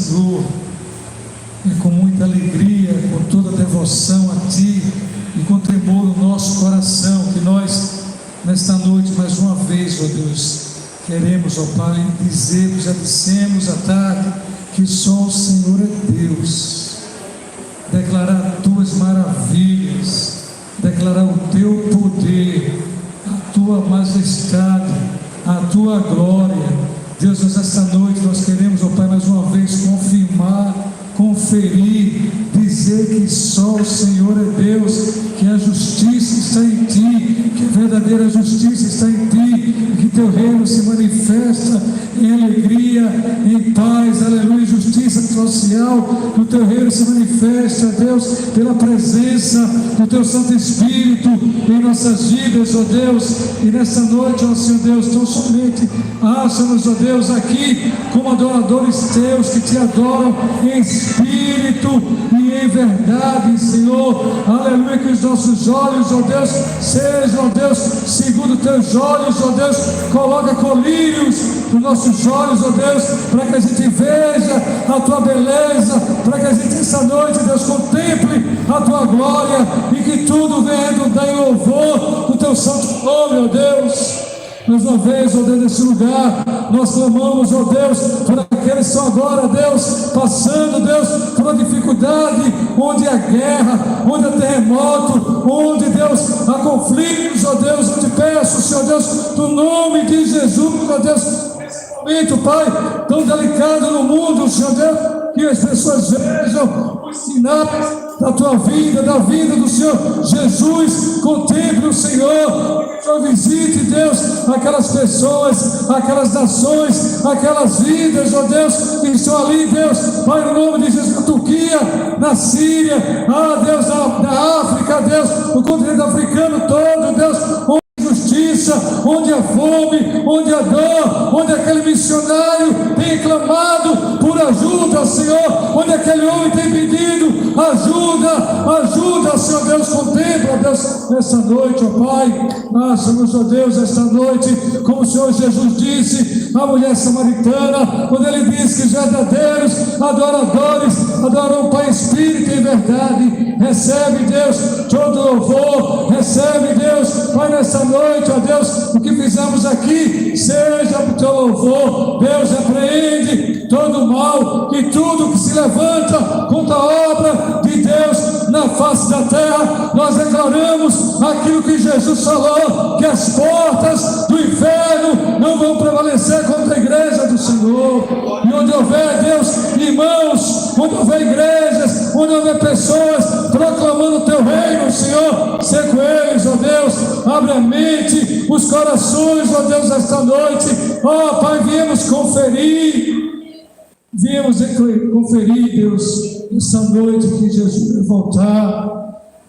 Senhor, é com muita alegria, com toda devoção a Ti e com tremor no nosso coração que nós, nesta noite, mais uma vez, ó Deus, queremos, ó Pai, dizer, já dissemos à tarde, que só o Senhor é Deus, declarar Tuas maravilhas, declarar o Teu poder, a Tua majestade, a Tua glória. Deus, nesta noite nós queremos, ó Pai, mais uma vez confirmar, conferir, dizer que só o Senhor é Deus, que a justiça está em Ti, que a verdadeira justiça está em Ti, e que Teu reino se manifesta em alegria, em paz, aleluia, justiça social, que o Teu reino se manifesta, Deus, pela presença do Teu Santo Espírito em nossas vidas, ó Deus, e nesta noite, ó Senhor Deus, tão somente acha-nos, ó Deus, aqui como adoradores Teus, que Te adoram em espírito e em verdade, Senhor, aleluia, que os nossos olhos, ó Deus, sejam, ó Deus, segundo Teus olhos, ó Deus, coloca colírios nos nossos olhos, ó Deus, para que a gente veja a Tua beleza, para que a gente essa noite, Deus, contemple a Tua glória e que tudo venha em louvor do Teu santo nome, ó Deus. Mais uma vez, ó Deus, nesse lugar, nós clamamos, ó Deus, por aqueles que estão agora, Deus, passando, Deus, por uma dificuldade, onde há guerra, onde há terremoto, onde, Deus, há conflitos, ó Deus, eu te peço, Senhor Deus, no nome de Jesus, ó Deus, nesse momento, Pai, tão delicado no mundo, Senhor Deus, que as pessoas vejam os sinais da Tua vida, da vida do Senhor Jesus, contemple o Senhor, Senhor, visite, Deus, aquelas pessoas, aquelas nações, aquelas vidas, ó Deus, que estão ali, Deus, Pai, no nome de Jesus, na Turquia, na Síria, Deus, na África, Deus, no continente africano todo, Deus, onde há fome, onde há dor, onde aquele missionário tem clamado por ajuda, Senhor, onde aquele homem tem pedido ajuda, Senhor Deus, contempla, Deus, nessa noite, ó Pai, acha-nos, ó Deus, esta noite, como o Senhor Jesus disse à mulher samaritana, quando Ele disse que os verdadeiros adoradores adoram o Pai em espírito e em verdade. Recebe, Deus, todo louvor, recebe, Deus, Pai, nessa noite, ó Deus, o que fizemos aqui, seja para o Teu louvor. Deus, repreende todo o mal e tudo que se levanta contra a obra de Deus na face da terra. Nós declaramos aquilo que Jesus falou, que as portas do inferno não vão prevalecer contra a igreja do Senhor. E onde houver, Deus, irmãos, onde houver igrejas, onde houver pessoas proclamando o Teu reino, Senhor, ser com eles, ó Deus, abre a mente, os corações, ó Deus, esta noite, ó Pai, viemos conferir, Deus, esta noite que Jesus vai voltar.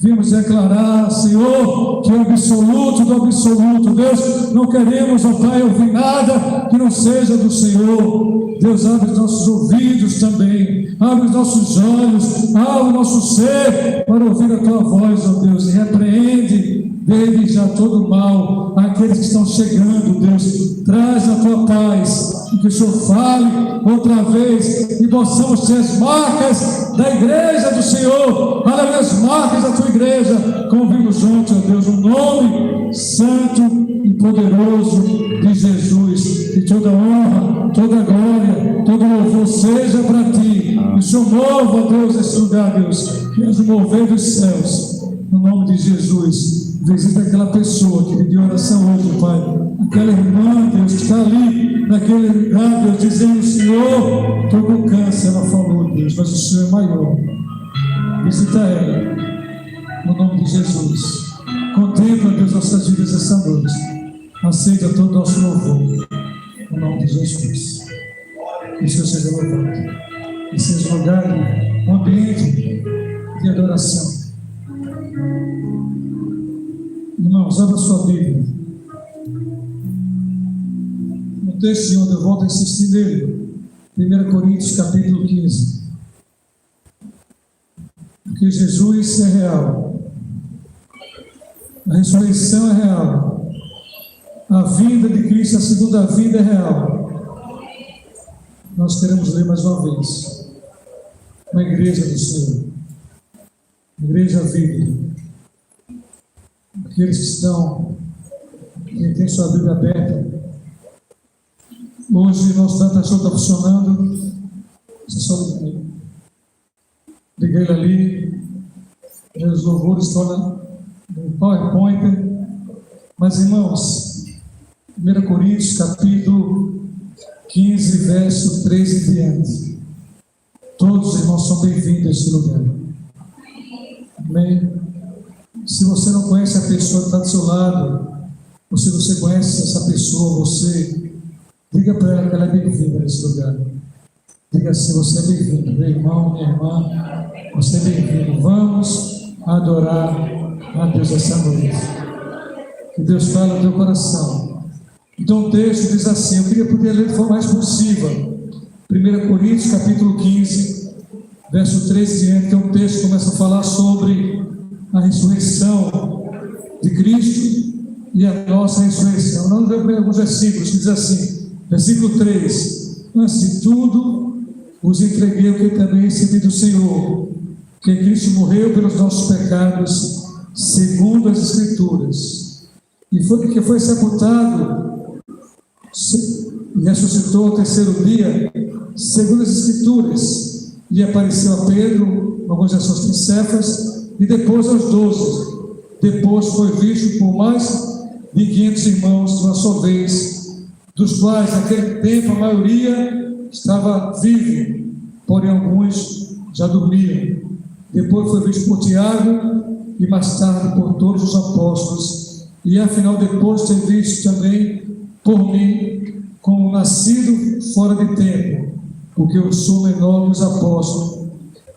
Viemos declarar, Senhor, que é o absoluto do absoluto. Deus, não queremos, ó Pai, ouvir nada que não seja do Senhor. Deus, abre os nossos ouvidos também, abre os nossos olhos, abre o nosso ser para ouvir a Tua voz, ó Deus, e repreende desde já todo o mal àqueles que estão chegando, Deus. Traz a Tua paz, e que o Senhor fale outra vez, e possamos ter as marcas da igreja do Senhor, aleluia, as marcas da Tua igreja, como vimos ontem, ó Deus, no nome santo e poderoso de Jesus. E toda honra, toda glória, todo louvor seja para Ti. E o Senhor mova, ó Deus, esse lugar, Deus, que és o mover dos céus, no nome de Jesus. Visita aquela pessoa que pediu oração hoje, Pai, aquela irmã, Deus, que está ali naquele lugar, Deus, dizendo: Senhor, estou com câncer. Ela falou, Deus, mas o Senhor é maior. Visita ela, no nome de Jesus. Contempla, Deus, nossas vidas esta noite. Aceita todo o nosso louvor, no nome de Jesus. Que o Senhor seja louvado. Que seja lugar, um ambiente de adoração. Irmãos, abra sua Bíblia. No texto onde eu volto a insistir nele, 1 Coríntios capítulo 15. Porque Jesus é real, a ressurreição é real, a vinda de Cristo, a segunda vinda é real. Nós queremos ler mais uma vez. uma igreja do Senhor, uma igreja viva. Aqueles que estão, quem tem sua Bíblia aberta, hoje nosso transmissor está funcionando. Você só liguei ele ali, os louvores estão no PowerPoint. Mas, irmãos, 1 Coríntios, capítulo 15, verso 3 em diante. Todos os irmãos são bem-vindos a esse lugar. Amém? Se você não conhece a pessoa que está do seu lado, ou se você conhece essa pessoa, você diga para ela que ela é bem-vinda nesse lugar. Diga assim: você é bem-vindo, meu irmão, minha irmã, você é bem-vindo. Vamos adorar a Deus essa noite. Que Deus fala no teu coração. Então o texto diz assim, eu queria poder ler de forma mais expulsiva. 1 Coríntios, capítulo 15, verso 13 e diante, que é um texto que começa a falar sobre a ressurreição de Cristo e a nossa ressurreição. Nós vamos ver alguns versículos que diz assim, versículo 3: antes de tudo, os entreguei o que também recebi do Senhor, que Cristo morreu pelos nossos pecados, segundo as Escrituras, e foi sepultado e ressuscitou ao terceiro dia, segundo as Escrituras, e apareceu a Pedro, alguns de seus Cefas, e depois aos 12. Depois foi visto por mais de 500 irmãos de uma só vez, dos quais naquele tempo a maioria estava vivo, porém alguns já dormiam. Depois foi visto por Tiago e mais tarde por todos os apóstolos, e afinal depois ter visto também por mim, como nascido fora de tempo, porque eu sou menor dos apóstolos,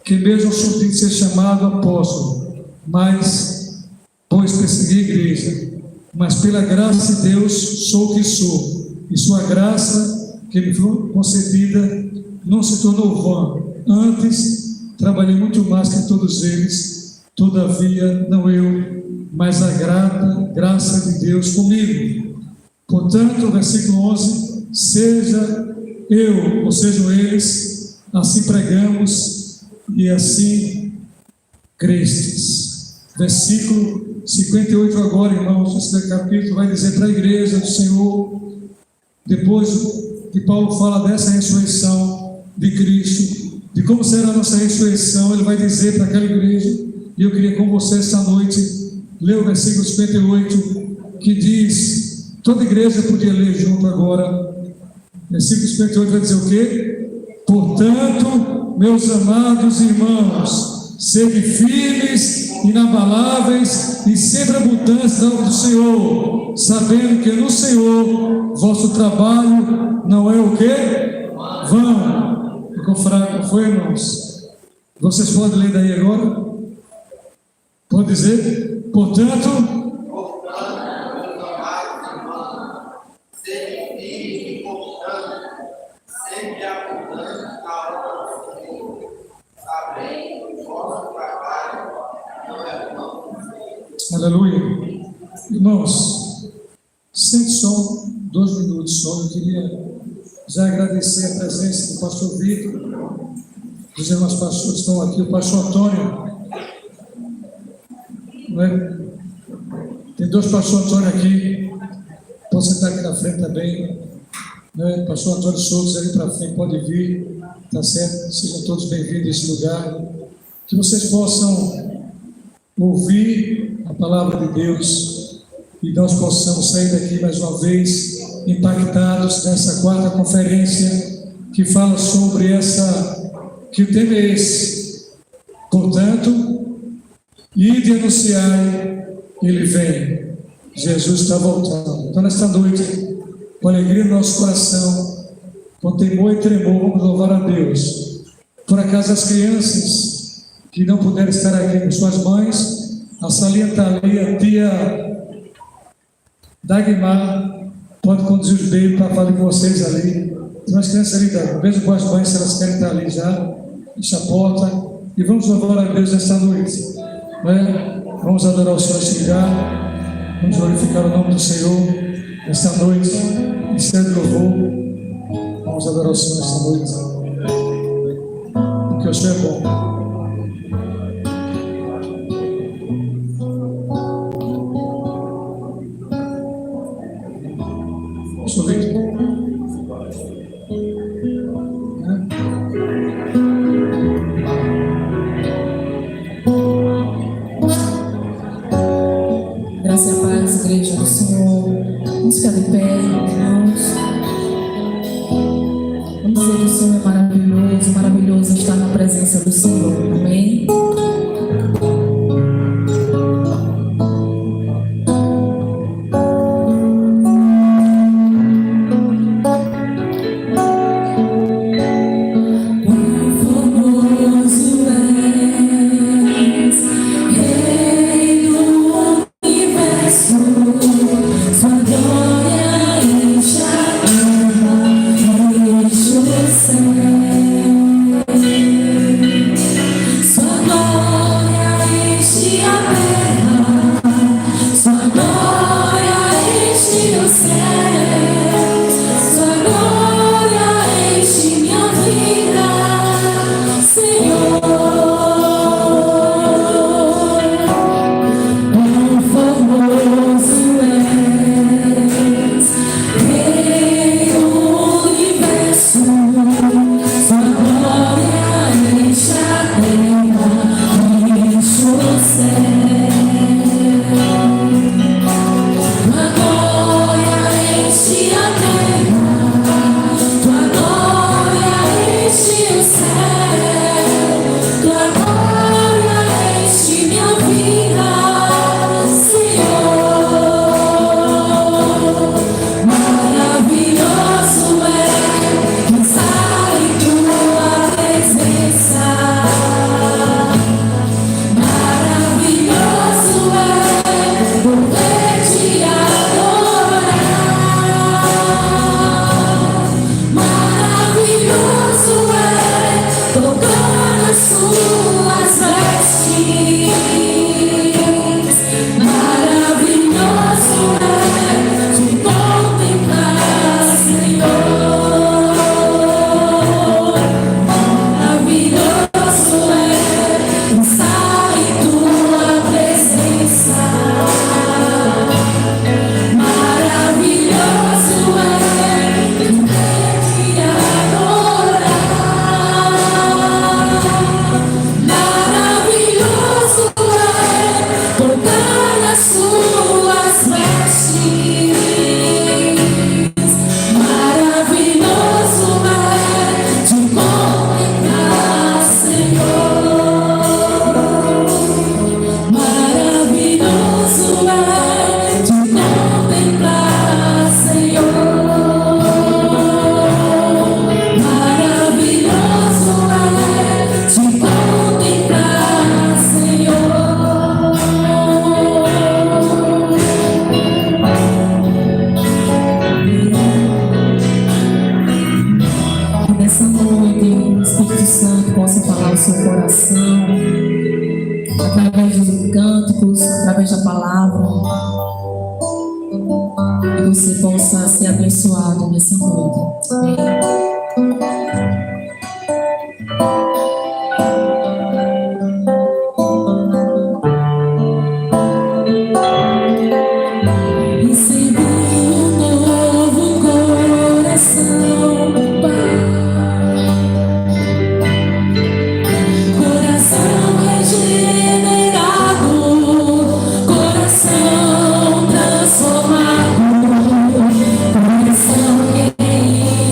que mesmo sou de ser chamado apóstolo, mas pois persegui a igreja, mas pela graça de Deus sou o que sou, e sua graça que me foi concedida não se tornou vã. Antes trabalhei muito mais que todos eles, todavia não eu, mas a graça de Deus comigo. Portanto, versículo 11: seja eu, ou sejam eles, assim pregamos e assim crestes. Versículo 58 agora, irmãos, esse capítulo vai dizer para a igreja do Senhor, depois que Paulo fala dessa ressurreição de Cristo, de como será a nossa ressurreição, ele vai dizer para aquela igreja, e eu queria com você esta noite ler o versículo 58, que diz, toda igreja podia ler junto agora, versículo 58 vai dizer o quê? Portanto, meus amados irmãos, sede firmes, inabaláveis e sempre abundantes na obra do Senhor, sabendo que no Senhor vosso trabalho não é o quê? Vão. Ficou fraco, foi, irmãos? Vocês podem ler daí agora? Pode dizer? Portanto, aleluia. Irmãos, sente só 2 minutos só. Eu queria já agradecer a presença do pastor Vitor, dos irmãos pastores que estão aqui, o pastor Antônio, né? Tem 2 pastores Antônio aqui, pode sentar aqui na frente também, né? Pastor Antônio Souza ali para frente, pode vir, tá certo? Sejam todos bem-vindos a esse lugar, que vocês possam ouvir a palavra de Deus e nós possamos sair daqui mais uma vez impactados nessa 4ª conferência que fala sobre que o tema é esse. Portanto, ide anunciai, ele vem, Jesus está voltando. Então nesta noite, com alegria no nosso coração, com temor e tremor, vamos louvar a Deus. Por acaso as crianças que não puderam estar aqui com suas mães, a Salinha está ali, a tia Dagmar pode conduzir os beijos para falar com vocês ali. Tem umas crianças ali, tá? Beijo com as mães, se elas querem estar ali já, fecha a porta, e vamos louvar a Deus esta noite, né? Vamos adorar o Senhor neste lugar, vamos glorificar o nome do Senhor esta noite, em sério louvor, vamos adorar o Senhor esta noite, porque Deus é bom. Deixa eu ver aqui. Graça e paz, igreja do Senhor. Vamos ficar de pé, irmãos. Vamos dizer que o Senhor é maravilhoso, maravilhoso estar na presença do Senhor. Amém?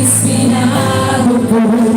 Inspirado por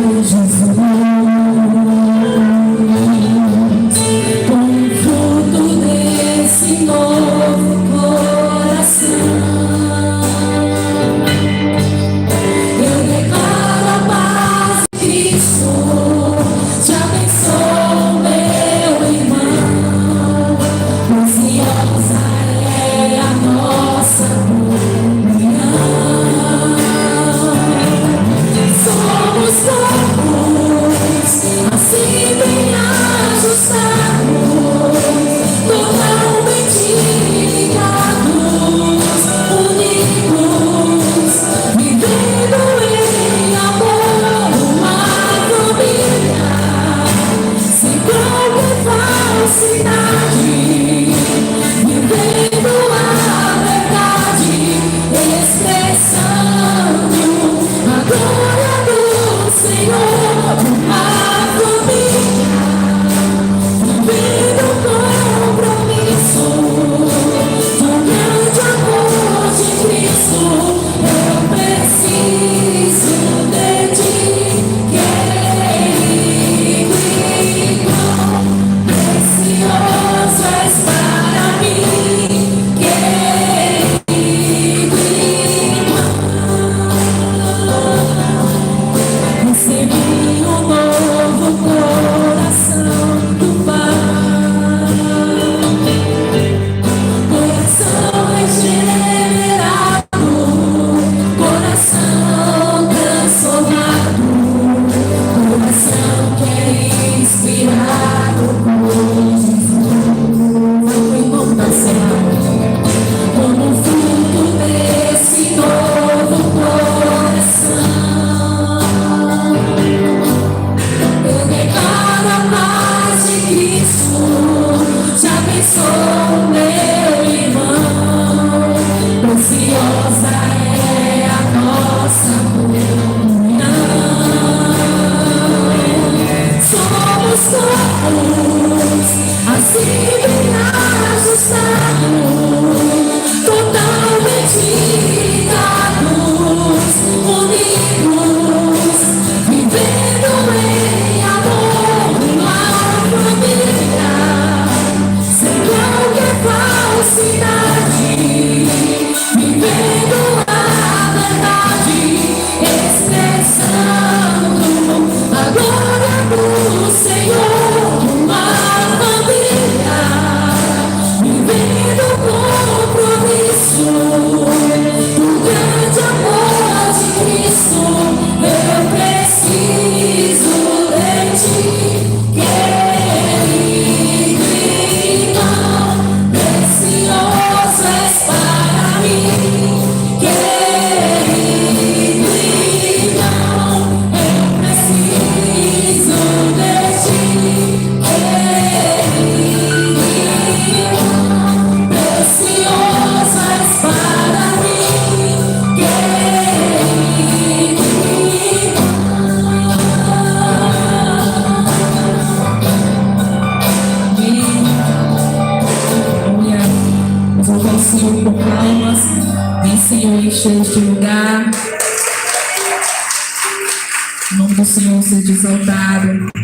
encher este lugar. O nome do Senhor seja exaltado.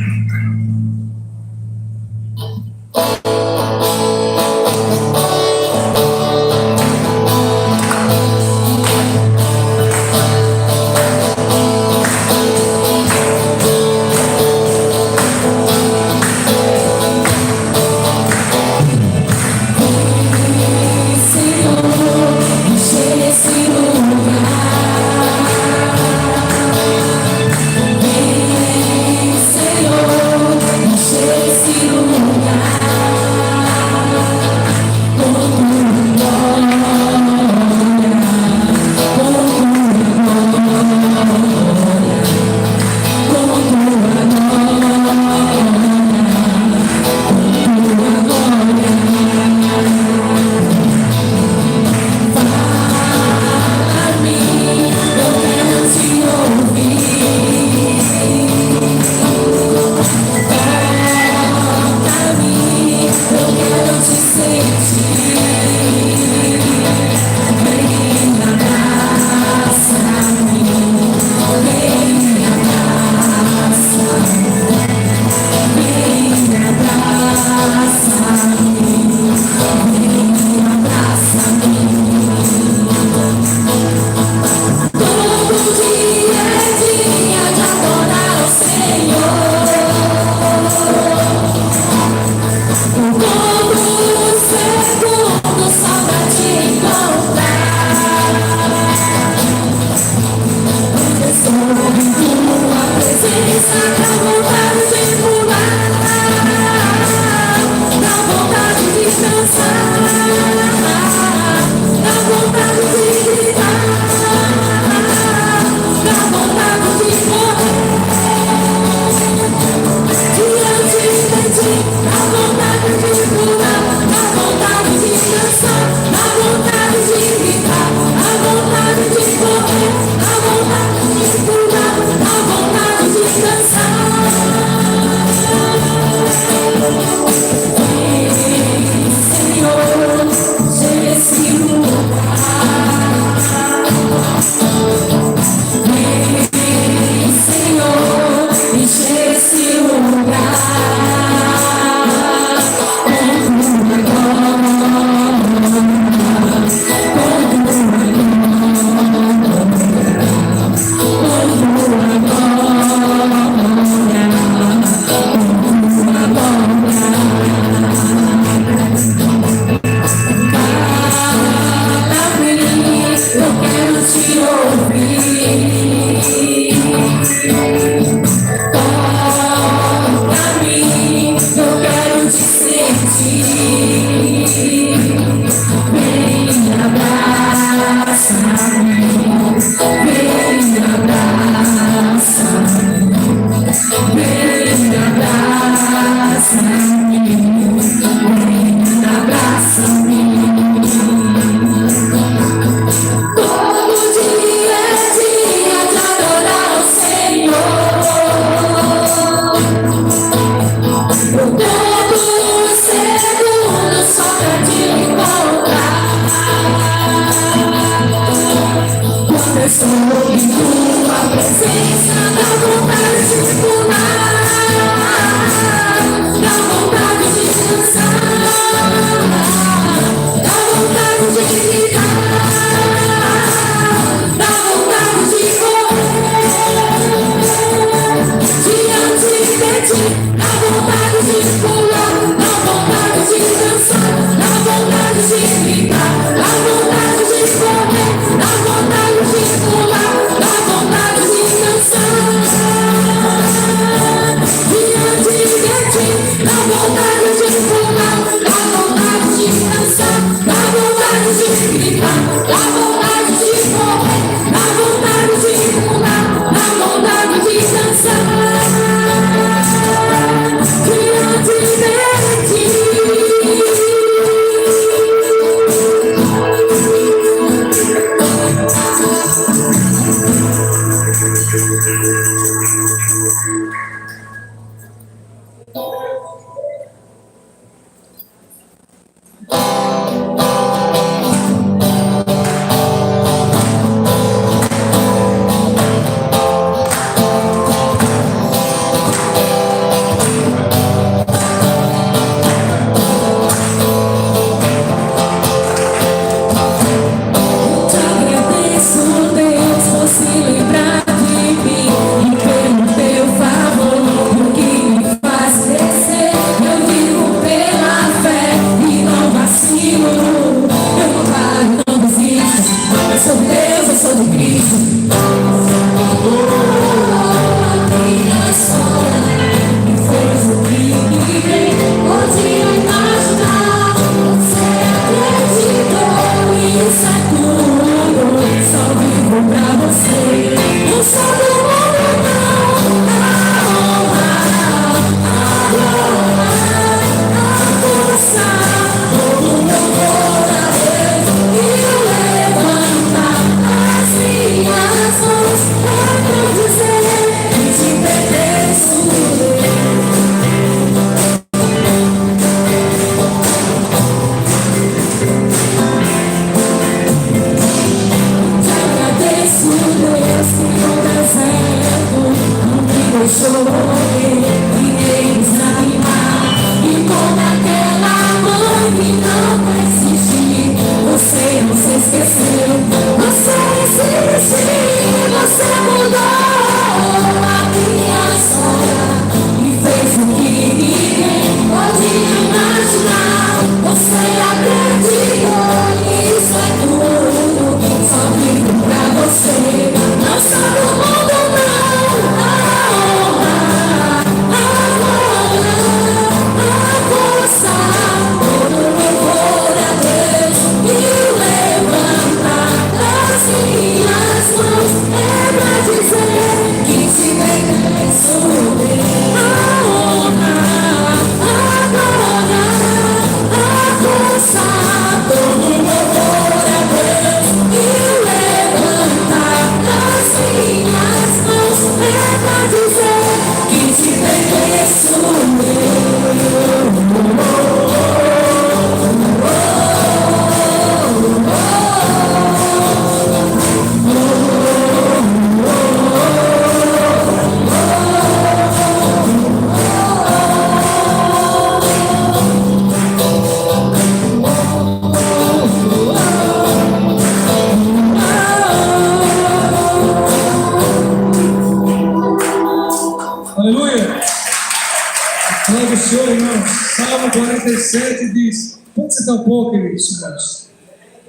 Palavra do Senhor, irmãos. Salmo 47 diz: pode sentar um pouco, queridos irmãos.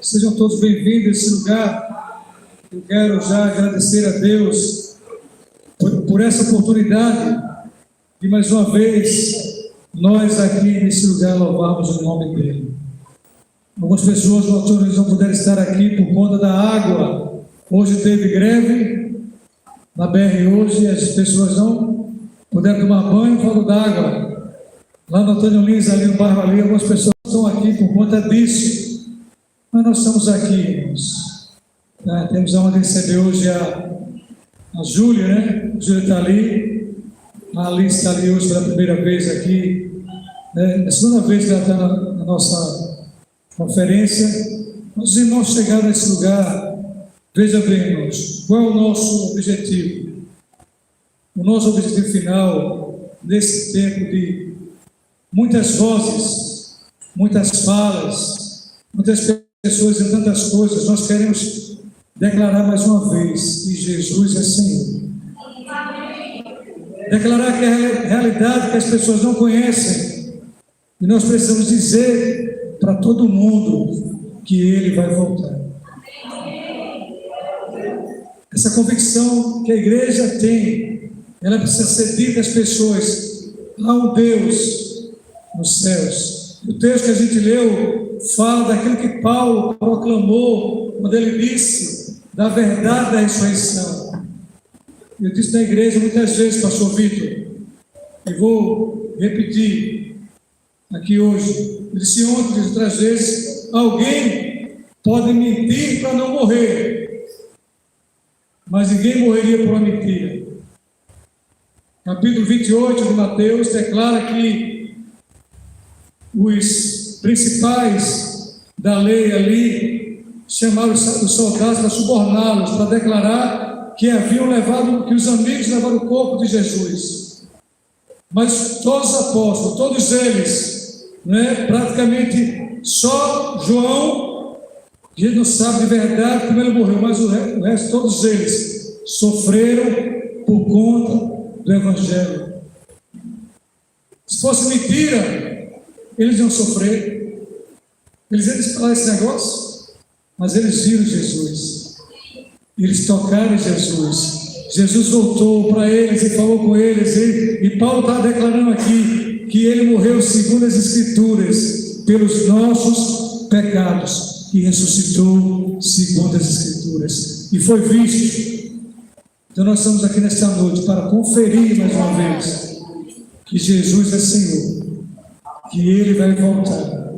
Sejam todos bem-vindos a esse lugar. Eu quero já agradecer a Deus por essa oportunidade de mais uma vez nós aqui nesse lugar louvarmos o nome dele. Algumas pessoas não puderam estar aqui por conta da água. Hoje teve greve na BR hoje, as pessoas não puderam tomar banho por causa d'água. Lá no Antônio Lins, ali no bairro ali, algumas pessoas estão aqui por conta disso. Mas nós estamos aqui, irmãos. Temos a honra de receber hoje a Júlia, né? A Júlia está ali. A Alice está ali hoje pela primeira vez aqui. É a segunda vez que ela está na nossa conferência. Os irmãos chegaram nesse lugar. Veja bem, irmãos, qual é o nosso objetivo? O nosso objetivo final, nesse tempo de muitas vozes, muitas falas, muitas pessoas e tantas coisas, nós queremos declarar mais uma vez que Jesus é Senhor. Declarar que é a realidade que as pessoas não conhecem, e nós precisamos dizer para todo mundo que Ele vai voltar. Essa convicção que a igreja tem, ela precisa ser dita às pessoas. Há um Deus nos céus. O texto que a gente leu fala daquilo que Paulo proclamou quando ele disse da verdade da ressurreição. Eu disse na igreja muitas vezes, pastor Vitor, e vou repetir aqui hoje. Eu disse ontem, disse outras vezes, alguém pode mentir para não morrer, mas ninguém morreria por uma mentira. Capítulo 28 de Mateus declara que os principais da lei ali chamaram os soldados para suborná-los, para declarar que que os amigos levaram o corpo de Jesus. Mas todos os apóstolos, todos eles, praticamente só João, que a gente não sabe de verdade como ele morreu, mas o resto, todos eles sofreram por conta do Evangelho. Se fosse mentira, eles iam sofrer. Eles iam falar esse negócio, mas eles viram Jesus. Eles tocaram em Jesus. Jesus voltou para eles e falou com eles. E Paulo está declarando aqui que ele morreu segundo as Escrituras, pelos nossos pecados, e ressuscitou segundo as Escrituras, e foi visto. Então nós estamos aqui nesta noite para conferir mais uma vez que Jesus é Senhor, que Ele vai voltar,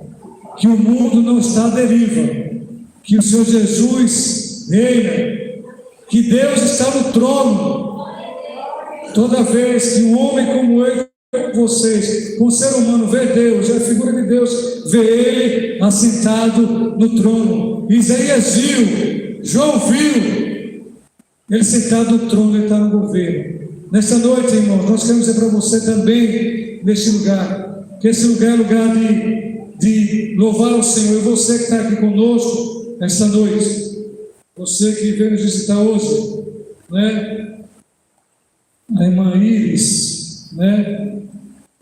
que o mundo não está à deriva, que o Senhor Jesus reina, que Deus está no trono. Toda vez que um homem como eu, vocês, com um ser humano, vê Deus, é a figura de Deus, vê Ele assentado no trono. Isaías viu, João viu, Ele sentado no trono, Ele está no governo. Nesta noite, irmãos, nós queremos dizer para você também, neste lugar, que esse lugar é lugar de louvar o Senhor. E você que está aqui conosco, esta noite, você que veio nos visitar hoje, a irmã Iris,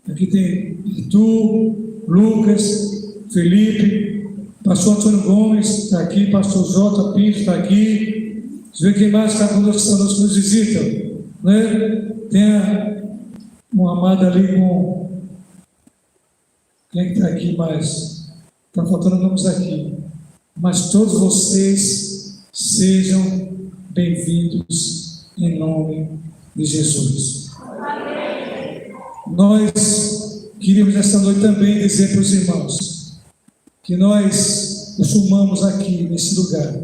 aqui tem Arthur, Lucas, Felipe, pastor Antônio Gomes está aqui, pastor Jota Pinto está aqui. Deixa eu ver quem mais está conosco esta noite que nos visita. Tem uma amada ali com. Quem é que está aqui mais? Está faltando nomes aqui. Mas todos vocês sejam bem-vindos em nome de Jesus. Nós queríamos esta noite também dizer para os irmãos que nós costumamos aqui nesse lugar,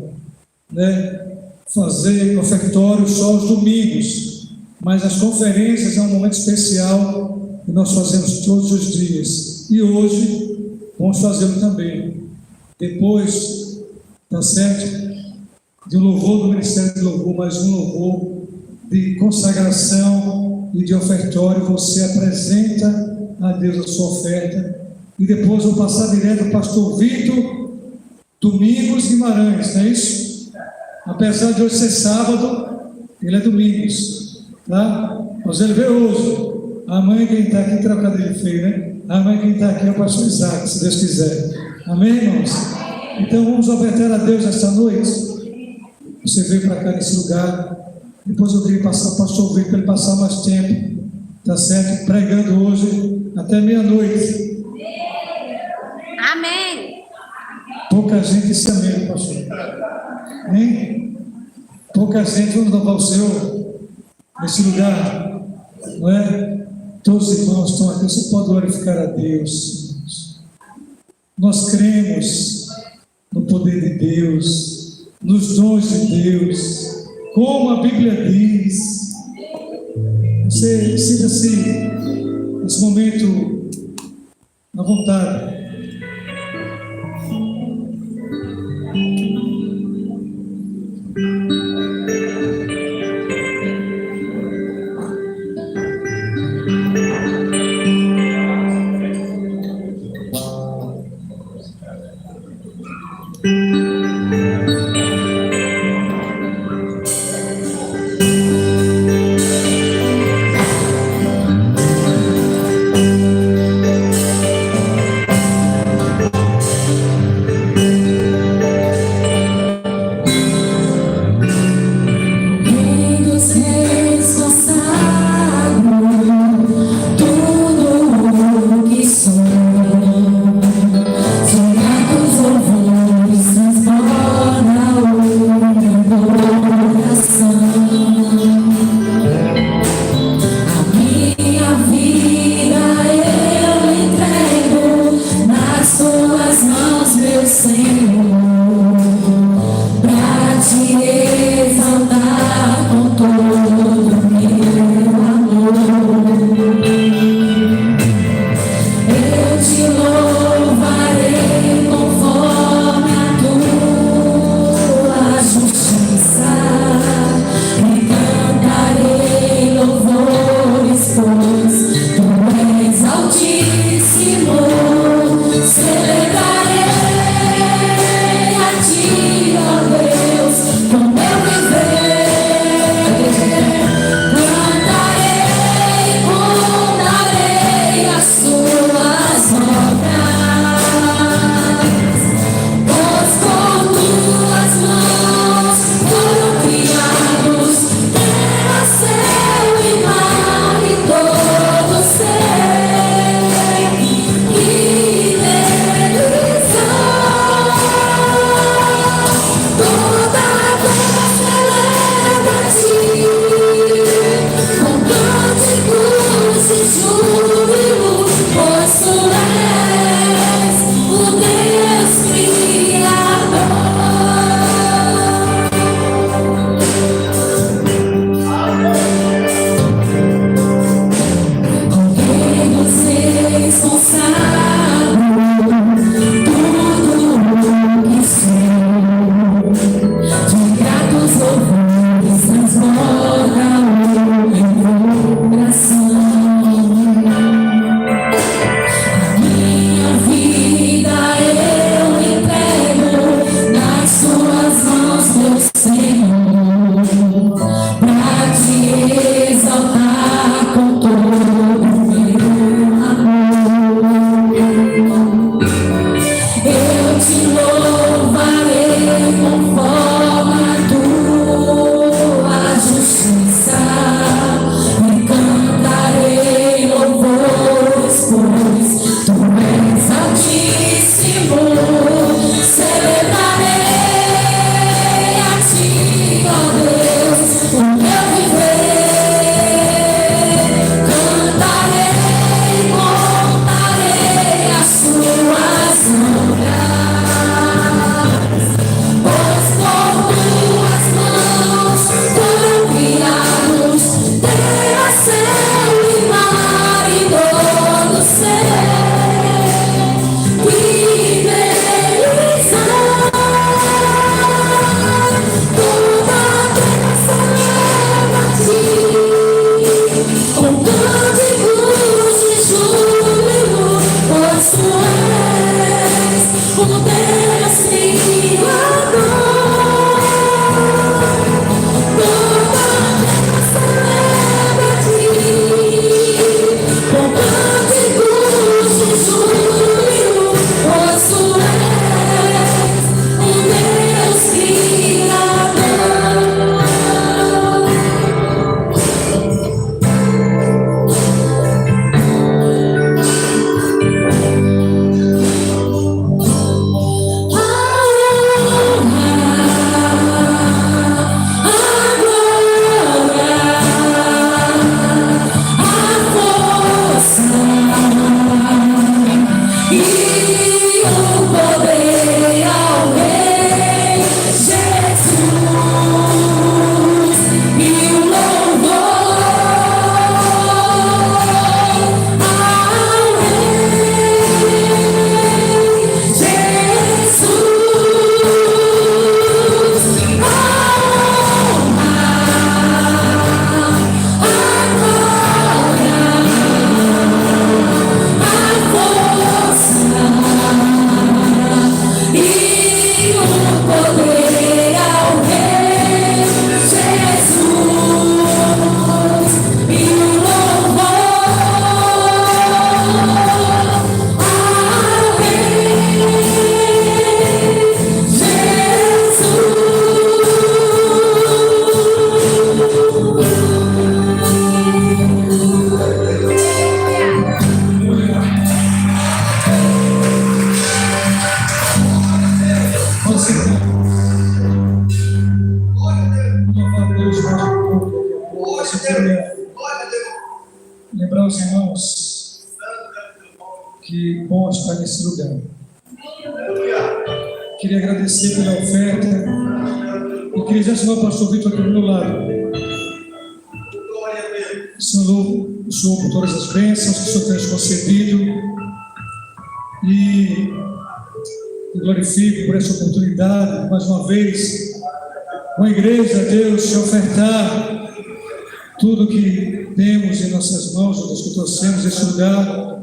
fazer ofertório só aos domingos, mas as conferências é um momento especial que nós fazemos todos os dias, e hoje vamos fazê-lo também. Depois, tá certo? De um louvor do Ministério de Louvor, mas um louvor de consagração e de ofertório. Você apresenta a Deus a sua oferta, e depois vou passar direto ao pastor Vitor Domingos Guimarães, não é isso? Apesar de hoje ser sábado, ele é Domingos, tá? Mas ele veio hoje, Amanhã quem está aqui, trocadilho feio, né? Amanhã quem está aqui é o pastor Isaac, se Deus quiser. Amém, irmãos? Então vamos ofertar a Deus esta noite. Você veio para cá nesse lugar. Depois eu queria passar o pastor Vitor para ele passar mais tempo, tá certo? Pregando hoje até meia-noite. Amém. Pouca gente se amém, pastor. Hein? Pouca gente, vamos louvar o Senhor nesse lugar, não é? Todos os irmãos estão aqui, você pode glorificar a Deus. Nós cremos no poder de Deus, nos dons de Deus, como a Bíblia diz. Você sinta-se nesse momento à vontade. Que bom estar nesse lugar. Queria agradecer pela oferta. Eu queria já chamar o pastor Vitor aqui do meu lado. Senhor, louvo o Senhor por todas as bênçãos que o Senhor tem nos concedido. E glorifico por essa oportunidade, mais uma vez, com a igreja, Deus, te ofertar tudo que temos em nossas mãos, Deus, que trouxemos esse lugar,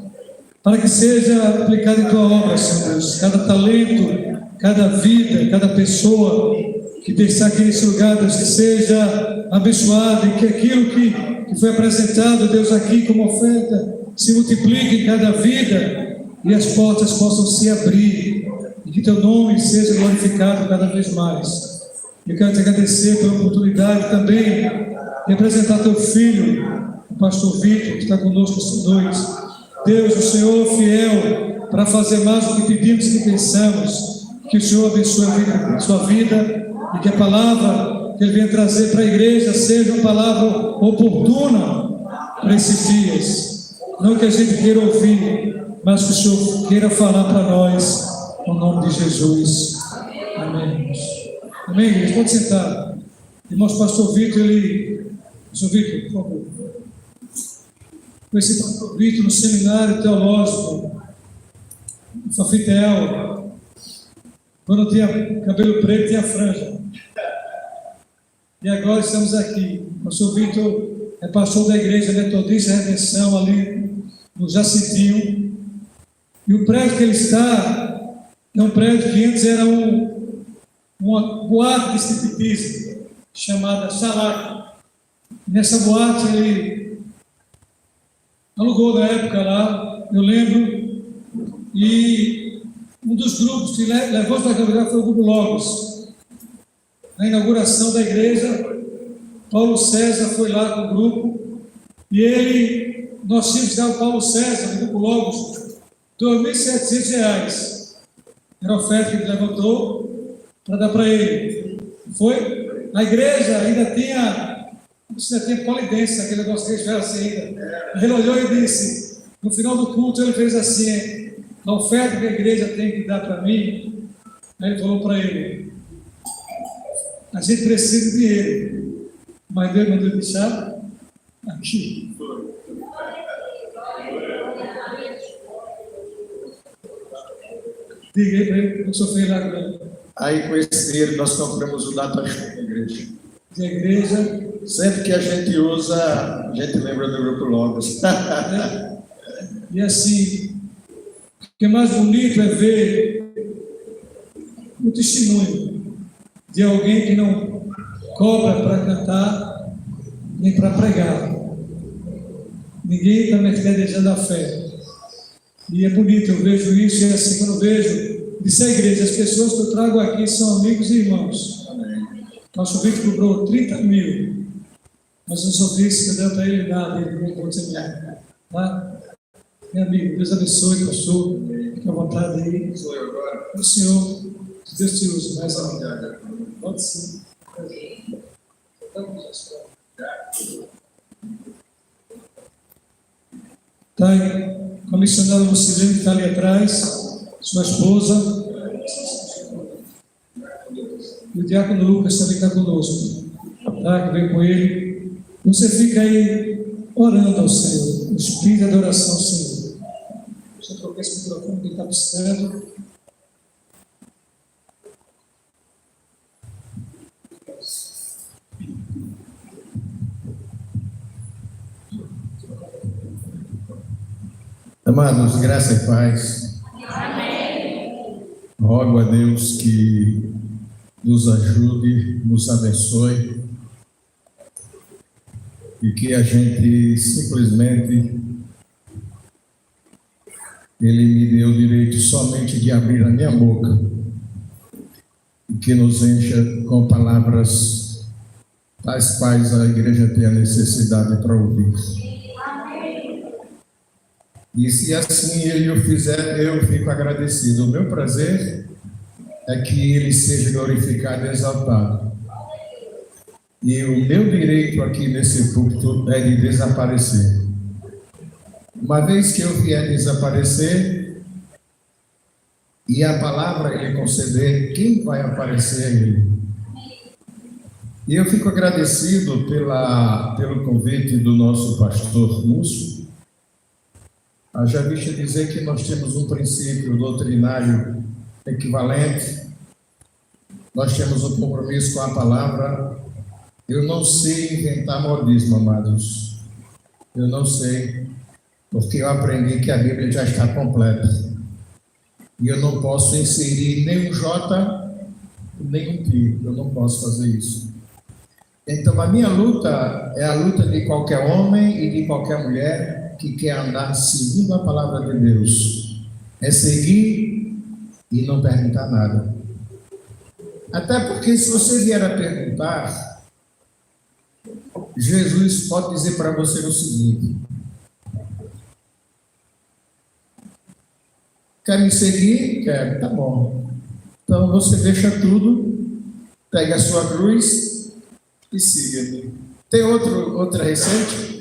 para que seja aplicado em tua obra, Senhor Deus. Cada talento, cada vida, cada pessoa que está aqui nesse lugar, Deus, que seja abençoado e que aquilo que foi apresentado, Deus, aqui como oferta, se multiplique em cada vida e as portas possam se abrir e que teu nome seja glorificado cada vez mais. Eu quero te agradecer pela oportunidade também de representar teu filho, o pastor Vitor, que está conosco esta noite. Deus, o Senhor fiel para fazer mais do que pedimos e que pensamos. Que o Senhor abençoe a sua vida e que a palavra que Ele venha trazer para a igreja seja uma palavra oportuna para esses dias. Não que a gente queira ouvir, mas que o Senhor queira falar para nós, no nome de Jesus. Amém. Amém, igreja? Pode sentar. Irmãos, pastor Vitor, pastor Vitor, por favor. Conheci o pastor Vitor no seminário teológico, no Fafitel. Quando eu tinha cabelo preto, tinha franja. E agora estamos aqui. O pastor Vitor é pastor da igreja Metodista Redenção, ali no Jacintinho. E o prédio que ele está é um prédio que antes era uma boate de striptease, chamada Xalac. Nessa boate ele alugou na época lá, eu lembro, e um dos grupos que levou para aquele foi o Grupo Logos. Na inauguração da igreja, Paulo César foi lá com o grupo, e nós tínhamos que dar ao Paulo César, do Grupo Logos, R$2.700. Era a oferta que ele levantou para dar para ele. Foi? Na igreja ainda tinha polidense, aquele negócio que eles fizeram assim ainda. Ele olhou e disse, no final do culto ele fez assim, a oferta que a igreja tem que dar para mim. Aí ele falou para ele, a gente precisa de dinheiro, mas Deus mandou deixar aqui. Diga aí para ele o que o senhor fez lá agora. Aí com esse dinheiro nós compramos o data show da igreja. Da igreja. Sempre que a gente usa, a gente lembra do Grupo Logos. E assim, o que é mais bonito é ver o testemunho de alguém que não cobra para cantar, nem para pregar. Ninguém está mercadejando a fé. E é bonito, eu vejo isso, e assim, quando eu vejo, disse a igreja, as pessoas que eu trago aqui são amigos e irmãos. Nosso Vitor cobrou 30 mil, mas eu só disse que eu dei para ele nada, ele não pode ser minha. Tá? Meu amigo, Deus abençoe, pastor, fique à vontade aí. Sou eu agora. O Senhor, que Deus te use mais ainda. Pode sim. Tá aí. A missionária Lucilene que está ali atrás, sua esposa, e o diácono Lucas também está conosco, tá? Que vem com ele. Você fica aí orando ao Senhor, o espírito de adoração ao Senhor. Você trocar esse microfone que ele está precisando. Amados, graça e paz. Amém. Rogo a Deus que nos ajude, nos abençoe e que a gente simplesmente, Ele me deu o direito somente de abrir a minha boca e que nos encha com palavras tais quais a igreja tem a necessidade para ouvir. E se assim Ele o fizer, eu fico agradecido. O meu prazer é que Ele seja glorificado e exaltado. E o meu direito aqui nesse púlpito é de desaparecer. Uma vez que eu vier desaparecer e a palavra ele conceder, quem vai aparecer é ele. E eu fico agradecido pelo convite do nosso pastor Múcio. Já visto dizer que nós temos um princípio doutrinário equivalente, nós temos um compromisso com a palavra. Eu não sei inventar modismo, amados. Eu não sei, porque eu aprendi que a Bíblia já está completa. E eu não posso inserir nem um J, nem um T. Eu não posso fazer isso. Então, a minha luta é a luta de qualquer homem e de qualquer mulher que quer andar seguindo a palavra de Deus. É seguir e não perguntar nada. Até porque, se você vier a perguntar, Jesus pode dizer para você o seguinte: quer me seguir? Quero, tá bom. Então você deixa tudo, pega a sua cruz e siga-me. Tem outra receita?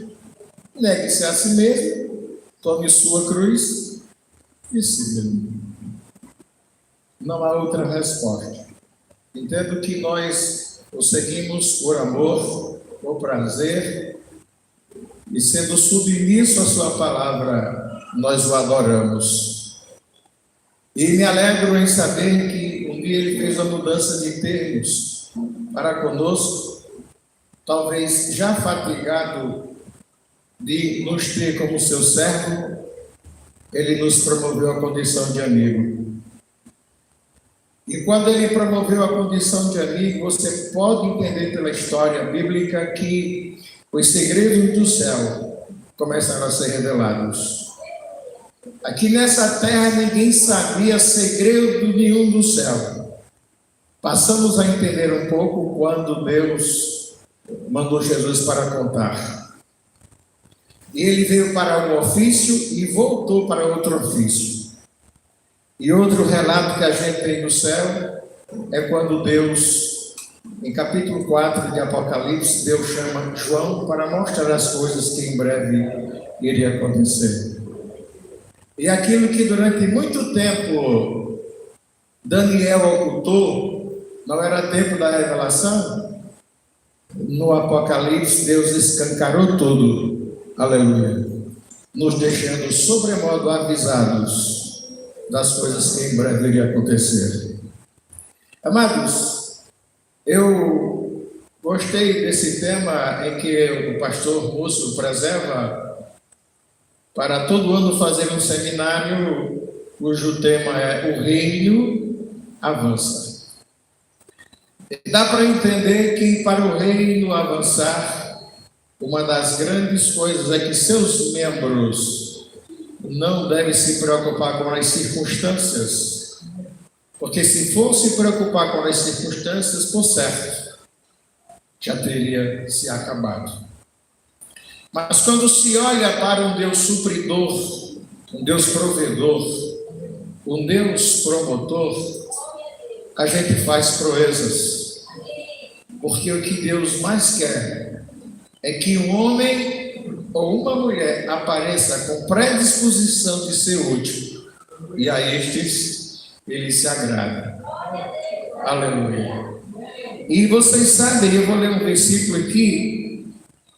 Negue-se a si mesmo, tome sua cruz e siga-me. Não há outra resposta. Entendo que nós o seguimos por amor, por prazer, e sendo submisso à sua palavra, nós o adoramos. E me alegro em saber que um dia ele fez a mudança de termos para conosco, talvez já fatigado de nos ter como seu servo, ele nos promoveu a condição de amigo. E quando ele promoveu a condição de amigo, você pode entender pela história bíblica que os segredos do céu começaram a ser revelados. Aqui nessa terra ninguém sabia segredo nenhum do céu. Passamos a entender um pouco quando Deus mandou Jesus para contar. E ele veio para um ofício e voltou para outro ofício. E outro relato que a gente tem no céu é quando Deus, em capítulo 4 de Apocalipse, Deus chama João para mostrar as coisas que em breve iria acontecer. E aquilo que durante muito tempo Daniel ocultou, não era tempo da revelação, no Apocalipse Deus escancarou tudo, aleluia, nos deixando sobremodo avisados das coisas que em breve iria acontecer. Amados, eu gostei desse tema em que o pastor Múcio preserva para todo ano fazer um seminário cujo tema é O Reino Avança. E dá para entender que para o reino avançar, uma das grandes coisas é que seus membros não deve se preocupar com as circunstâncias, porque se fosse se preocupar com as circunstâncias, por certo, já teria se acabado. Mas quando se olha para um Deus supridor, um Deus provedor, um Deus promotor, a gente faz proezas, porque o que Deus mais quer é que um homem ou uma mulher apareça com predisposição de ser útil, e a estes ele se agrada. Aleluia. E vocês sabem, eu vou ler um versículo aqui,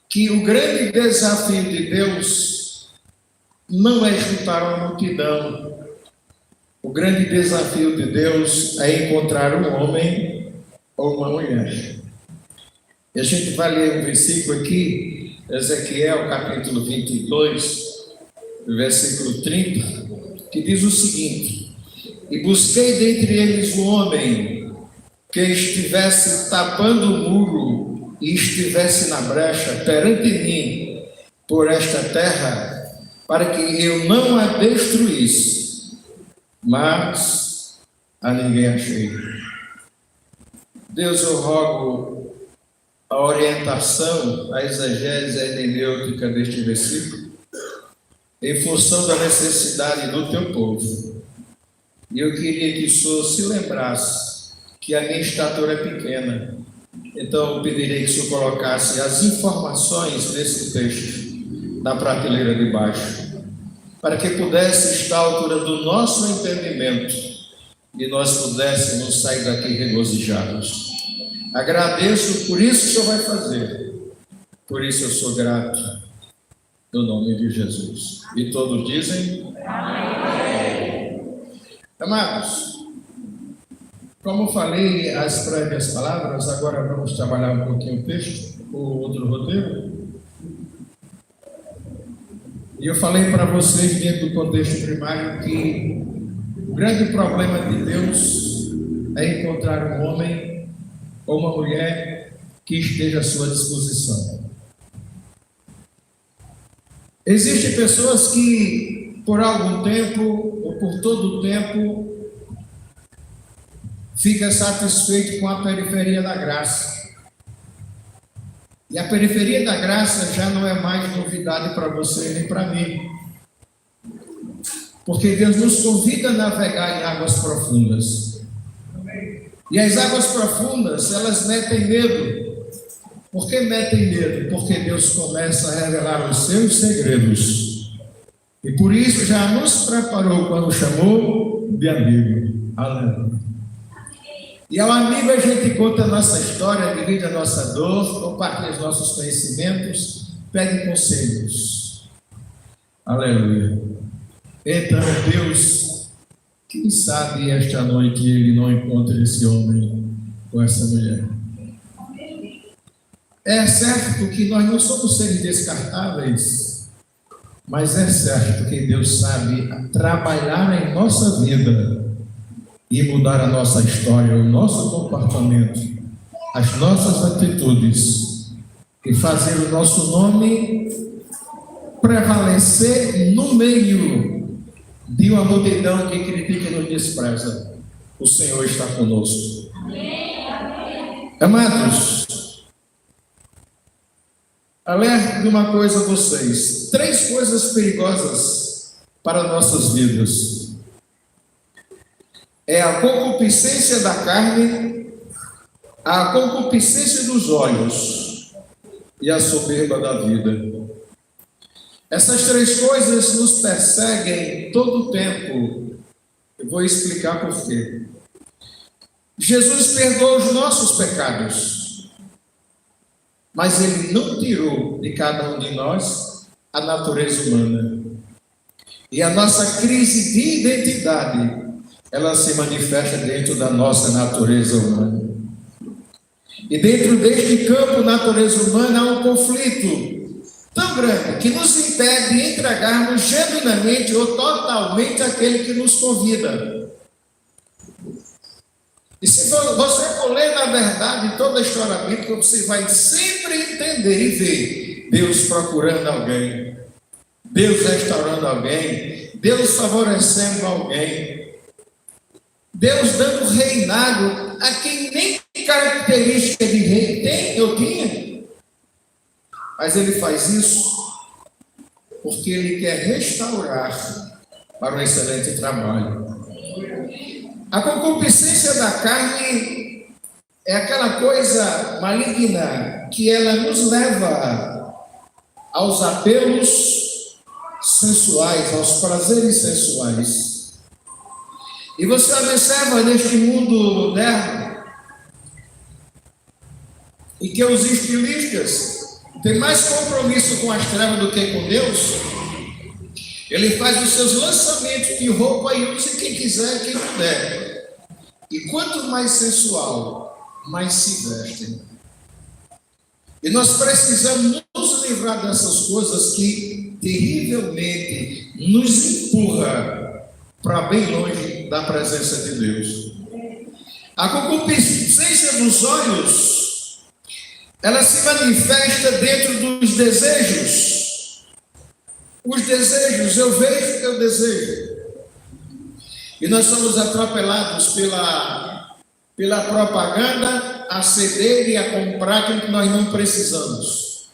que o grande desafio de Deus não é juntar uma multidão. O grande desafio de Deus é encontrar um homem ou uma mulher. E a gente vai ler um versículo aqui, Ezequiel, capítulo 22, versículo 30, que diz o seguinte: E busquei dentre eles um homem que estivesse tapando o muro e estivesse na brecha perante mim por esta terra, para que eu não a destruísse, mas a ninguém achei. Deus, eu rogo a orientação, a exegese, a hermenêutica deste versículo, em função da necessidade do teu povo. E eu queria que o Senhor se lembrasse que a minha estatura é pequena. Então eu pedirei que o Senhor colocasse as informações desse texto na prateleira de baixo. para que pudesse estar à altura do nosso entendimento e nós pudéssemos sair daqui regozijados. Agradeço por isso que o Senhor vai fazer, por isso eu sou grato, no nome de Jesus. E todos dizem? Amém. Amados, como falei as prévias palavras, agora vamos trabalhar um pouquinho o texto, o outro roteiro. E eu falei para vocês, dentro do contexto primário, que o grande problema de Deus é encontrar um homem ou uma mulher que esteja à sua disposição. Existem pessoas que, por algum tempo, ou por todo o tempo, ficam satisfeitos com a periferia da graça. E a periferia da graça já não é mais novidade para você nem para mim. Porque Deus nos convida a navegar em águas profundas. E as águas profundas, elas metem medo. Por que metem medo? Porque Deus começa a revelar os seus segredos. E por isso já nos preparou quando chamou de amigo. Aleluia. E ao amigo a gente conta a nossa história, divide a nossa dor, compartilha os nossos conhecimentos, pede conselhos. Aleluia. Então, Deus, quem sabe esta noite ele não encontra esse homem com essa mulher. É certo que nós não somos seres descartáveis, mas é certo que Deus sabe trabalhar em nossa vida e mudar a nossa história, o nosso comportamento, as nossas atitudes e fazer o nosso nome prevalecer no meio de uma multidão que critica e nos despreza. O Senhor está conosco. Amados, alerto de uma coisa a vocês: 3 coisas perigosas para nossas vidas. É a concupiscência da carne, a concupiscência dos olhos e a soberba da vida. Essas 3 coisas nos perseguem todo o tempo. Eu vou explicar por quê. Jesus perdoou os nossos pecados, mas Ele não tirou de cada um de nós a natureza humana. E a nossa crise de identidade, ela se manifesta dentro da nossa natureza humana. E dentro deste campo natureza humana há um conflito tão grande que nos impede de entregarmos genuinamente ou totalmente aquele que nos convida. E se você for ler na verdade toda a história bíblica, você vai sempre entender e ver Deus procurando alguém, Deus restaurando alguém, Deus favorecendo alguém, Deus dando reinado a quem nem característica de rei tem, eu tinha. Mas Ele faz isso porque Ele quer restaurar para um excelente trabalho. A concupiscência da carne é aquela coisa maligna que ela nos leva aos apelos sensuais, aos prazeres sensuais. E você observa neste mundo moderno em que os estilistas têm mais compromisso com as trevas do que com Deus. Ele faz os seus lançamentos de roupa e usa quem quiser, quem puder. E quanto mais sensual, mais se vestem. E nós precisamos nos livrar dessas coisas que terrivelmente nos empurram para bem longe da presença de Deus. A concupiscência dos olhos, ela se manifesta dentro dos desejos. Os desejos, eu vejo, eu desejo. E nós somos atropelados pela propaganda a ceder e a comprar aquilo que nós não precisamos.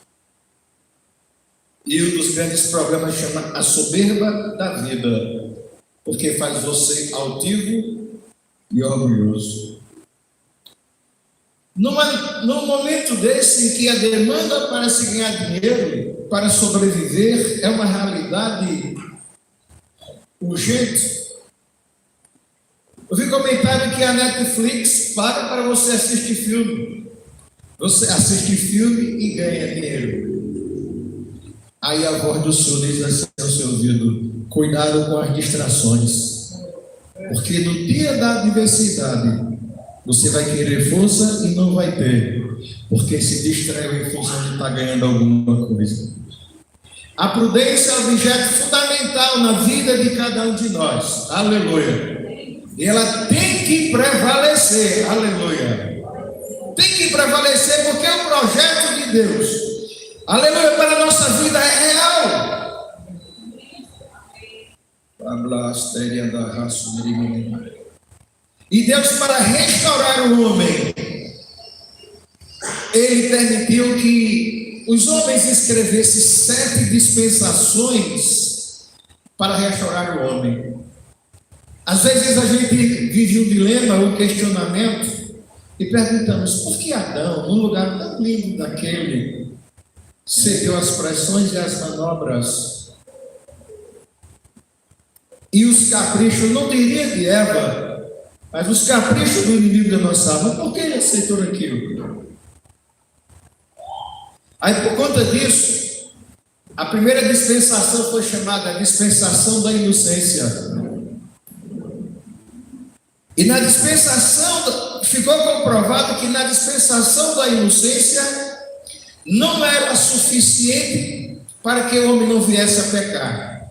E um dos grandes problemas chama a soberba da vida, porque faz você altivo e orgulhoso. Num momento desse em que a demanda para se ganhar dinheiro, para sobreviver, é uma realidade urgente. Eu vi comentário que a Netflix paga para você assistir filme. Você assiste filme e ganha dinheiro. Aí a voz do Senhor diz assim ao seu ouvido: cuidado com as distrações. Porque no dia da adversidade, você vai querer força e não vai ter. Porque se distraiu em função de estar ganhando alguma coisa. A prudência é um objeto fundamental na vida de cada um de nós. Aleluia. E ela tem que prevalecer. Aleluia. Tem que prevalecer porque o projeto de Deus, aleluia, para a nossa vida é real. E Deus, para restaurar o homem, Ele permitiu que os homens escrevessem 7 dispensações para restaurar o homem. Às vezes a gente vive um dilema, um questionamento, e perguntamos: por que Adão, num lugar tão lindo daquele, cedeu às pressões e às manobras e os caprichos, não diria de Eva, mas os caprichos do inimigo da nossa alma? Por que ele aceitou aquilo? Aí, por conta disso, a primeira dispensação foi chamada a dispensação da inocência. E na dispensação, ficou comprovado que na dispensação da inocência não era suficiente para que o homem não viesse a pecar.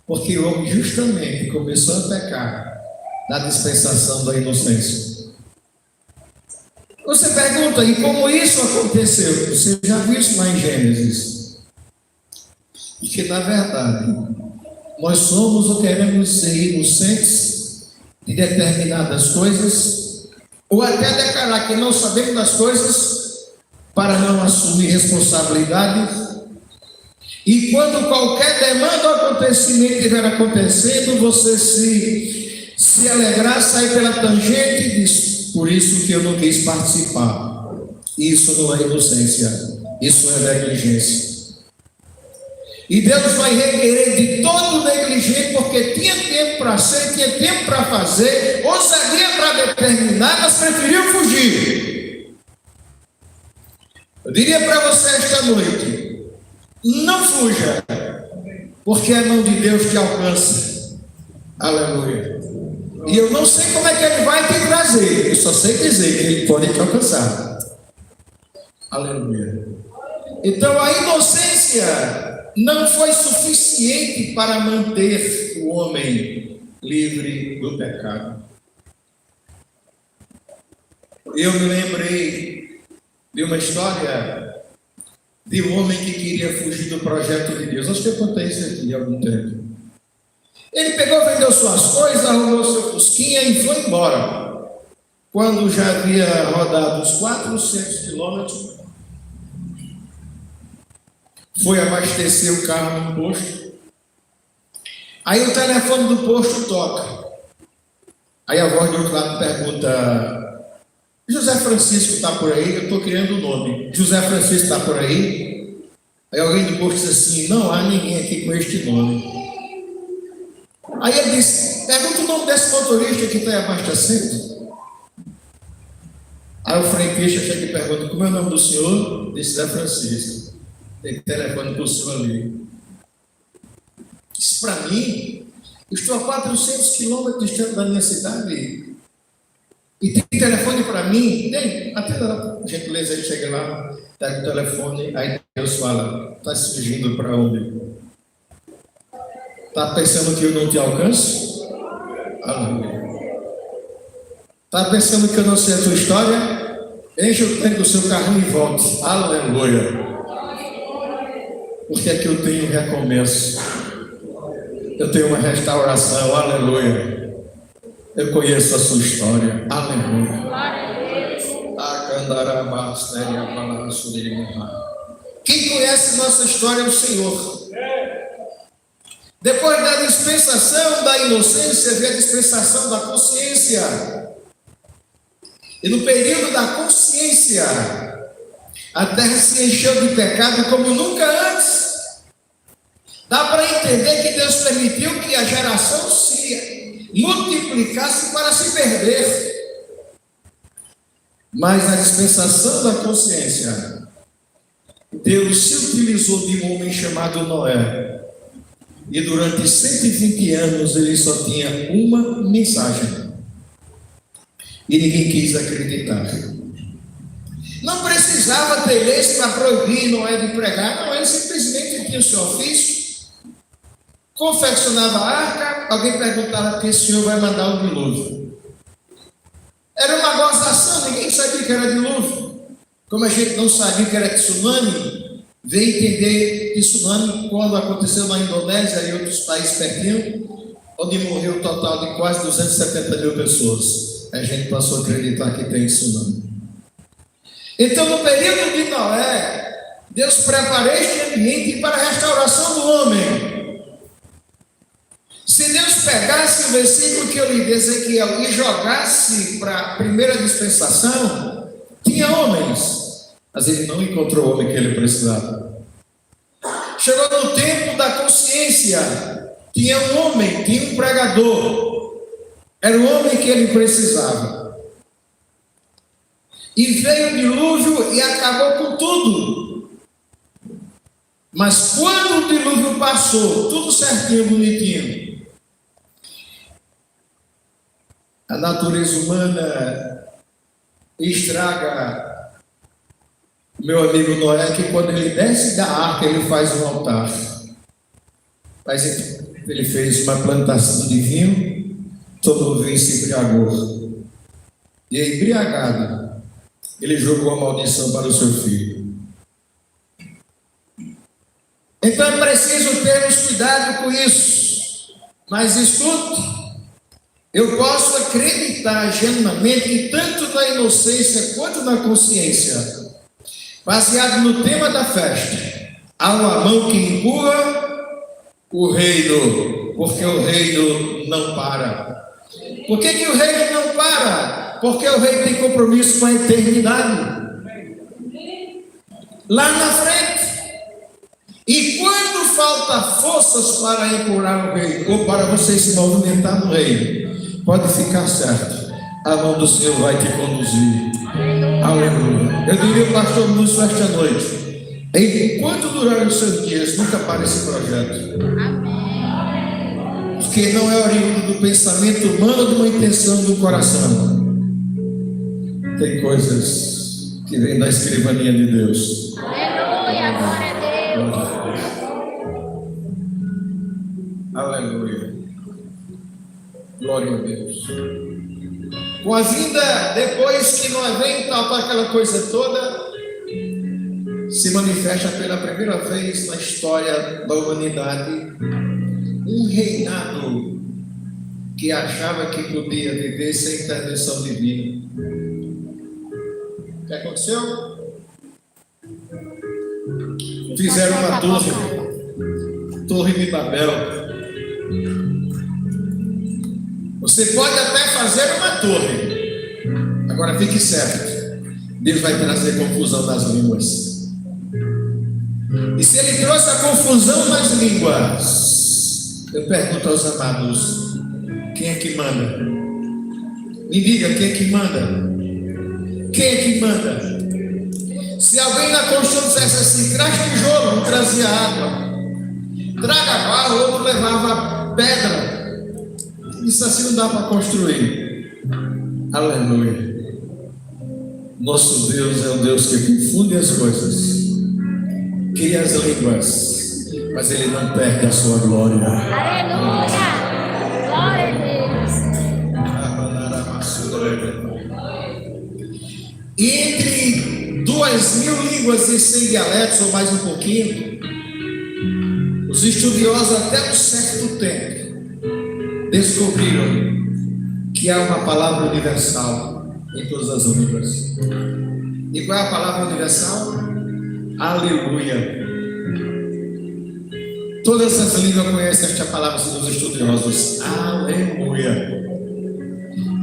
Porque o homem justamente começou a pecar na dispensação da inocência. Você pergunta: e como isso aconteceu? Você já viu isso lá em Gênesis? Porque na verdade, nós somos ou queremos ser inocentes de determinadas coisas, ou até declarar que não sabemos das coisas para não assumir responsabilidade. E quando qualquer demanda ou acontecimento estiver acontecendo, você se alegrar, sair pela tangente e diz: por isso que eu não quis participar. Isso não é inocência, isso é negligência. E Deus vai requerer de todo negligente, porque tinha tempo para ser, tinha tempo para fazer, ousadia para determinar, mas preferiu fugir. Eu diria para você esta noite: não fuja, porque a mão de Deus te alcança. Aleluia. E eu não sei como é que Ele vai te trazer, eu só sei dizer que Ele pode te alcançar. Aleluia. Então a inocência não foi suficiente para manter o homem livre do pecado. Eu me lembrei de uma história de um homem que queria fugir do projeto de Deus. Acho que eu contei isso aqui há algum tempo. Ele pegou, vendeu suas coisas, arrumou seu fusquinha e foi embora. Quando já havia rodado uns 400 quilômetros, foi abastecer o carro no posto. Aí o telefone do posto toca. Aí a voz do outro lado pergunta: José Francisco está por aí? Eu estou criando o nome. José Francisco está por aí? Aí alguém do posto disse assim: não há ninguém aqui com este nome. Aí ele disse: pergunta o nome desse motorista que está abastecendo. Aí o frentista chega e pergunta: como é o nome do senhor? Disse: José Francisco. Tem telefone para o senhor ali. Isso para mim, eu estou a 400 quilômetros distante da minha cidade. E tem telefone para mim? Tem. Até lá, por gentileza, ele chega lá, pega o telefone, aí Deus fala: está se fugindo para onde? Está pensando que eu não te alcanço? Aleluia. Está pensando que eu não sei a tua história? Enche o tanque do seu carrinho e volte. Aleluia. Porque aqui eu tenho um recomeço, eu tenho uma restauração, aleluia. Eu conheço a sua história, aleluia. Quem conhece nossa história é o Senhor. Depois da dispensação da inocência, vem a dispensação da consciência. E no período da consciência, a terra se encheu de pecado como nunca antes. Dá para entender entender que Deus permitiu que a geração se multiplicasse para se perder. Mas na dispensação da consciência, Deus se utilizou de um homem chamado Noé. E durante 120 anos ele só tinha uma mensagem. E ninguém quis acreditar. Não precisava ter leis para proibir Noé de pregar. Não, ele simplesmente tinha o seu ofício, confeccionava a arca. Alguém perguntava que o Senhor vai mandar o dilúvio. Era uma gozação, ninguém sabia que era dilúvio. Como a gente não sabia que era tsunami, veio entender que tsunami quando aconteceu na Indonésia e outros países pertinho, onde morreu um total de quase 270 mil pessoas. A gente passou a acreditar que tem tsunami. Então, no período de Noé, Deus preparou este ambiente para a restauração do homem. Se Deus pegasse o versículo que eu li de Ezequiel e jogasse para a primeira dispensação, tinha homens, mas ele não encontrou o homem que ele precisava. Chegou no tempo da consciência, tinha um homem, tinha um pregador, era o homem que ele precisava. E veio o dilúvio e acabou com tudo. Mas quando o dilúvio passou, tudo certinho, bonitinho, a natureza humana estraga. Meu amigo Noé, que quando ele desce da arca, ele faz um altar. Mas ele fez uma plantação de vinho, todo vinho se embriagou. E embriagado, ele jogou a maldição para o seu filho. Então é preciso termos cuidado com isso. Mas escute, eu posso acreditar genuinamente que tanto na inocência quanto na consciência, baseado no tema da festa, há uma mão que empurra o reino, porque o reino não para. Por que o reino não para? Porque o reino tem compromisso com a eternidade. Lá na frente. E quando falta forças para empurrar o reino, ou para você se movimentar no reino, pode ficar certo, a mão do Senhor vai te conduzir. Aleluia. Eu diria ao pastor Lúcio esta noite: enquanto durarem os seus dias, nunca pare esse projeto. Porque não é oriundo do pensamento humano, de uma intenção do coração. Tem coisas que vêm da escrivaninha de Deus. Aleluia, glória a Deus. Aleluia. Glória a Deus. Com a vinda, depois que Noé vem, tal, aquela coisa toda, se manifesta pela primeira vez na história da humanidade um reinado que achava que podia viver sem intervenção divina. O que aconteceu? Fizeram uma torre de Babel. Você pode até fazer uma torre, agora fique certo, Deus vai trazer confusão nas línguas. E se Ele trouxe a confusão nas línguas, eu pergunto aos amados: quem é que manda? Me diga, quem é que manda? Quem é que manda? Se alguém na construção dissesse assim: traz tijolo, não trazia água, traga barro, outro levava pedra. Isso assim não dá para construir. Aleluia. Nosso Deus é um Deus que confunde as coisas, cria as línguas, mas Ele não perde a sua glória. Aleluia, glória a Deus. E entre 2.000 línguas e 100 dialetos, ou mais um pouquinho, os estudiosos até um certo tempo descobriram que há uma palavra universal em todas as línguas. E qual é a palavra universal? Aleluia. Todas as línguas conhecem esta palavra dos estudiosos. Aleluia.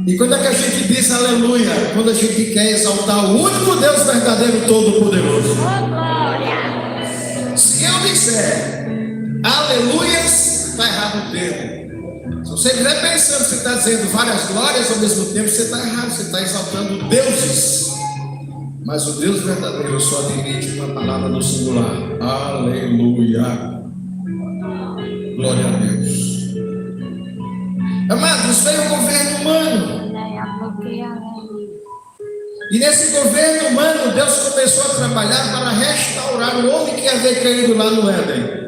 E quando é que a gente diz aleluia? Quando a gente quer exaltar o único Deus verdadeiro, todo-poderoso. Oh, glória. Se eu disser aleluias, está errado o termo. Se você estiver pensando que você está dizendo várias glórias ao mesmo tempo, você está errado, você está exaltando deuses. Mas o Deus verdadeiro só admite uma palavra no singular. Aleluia. Glória a Deus. Amados, veio o governo humano. E nesse governo humano, Deus começou a trabalhar para restaurar o homem que havia caído lá no Éden.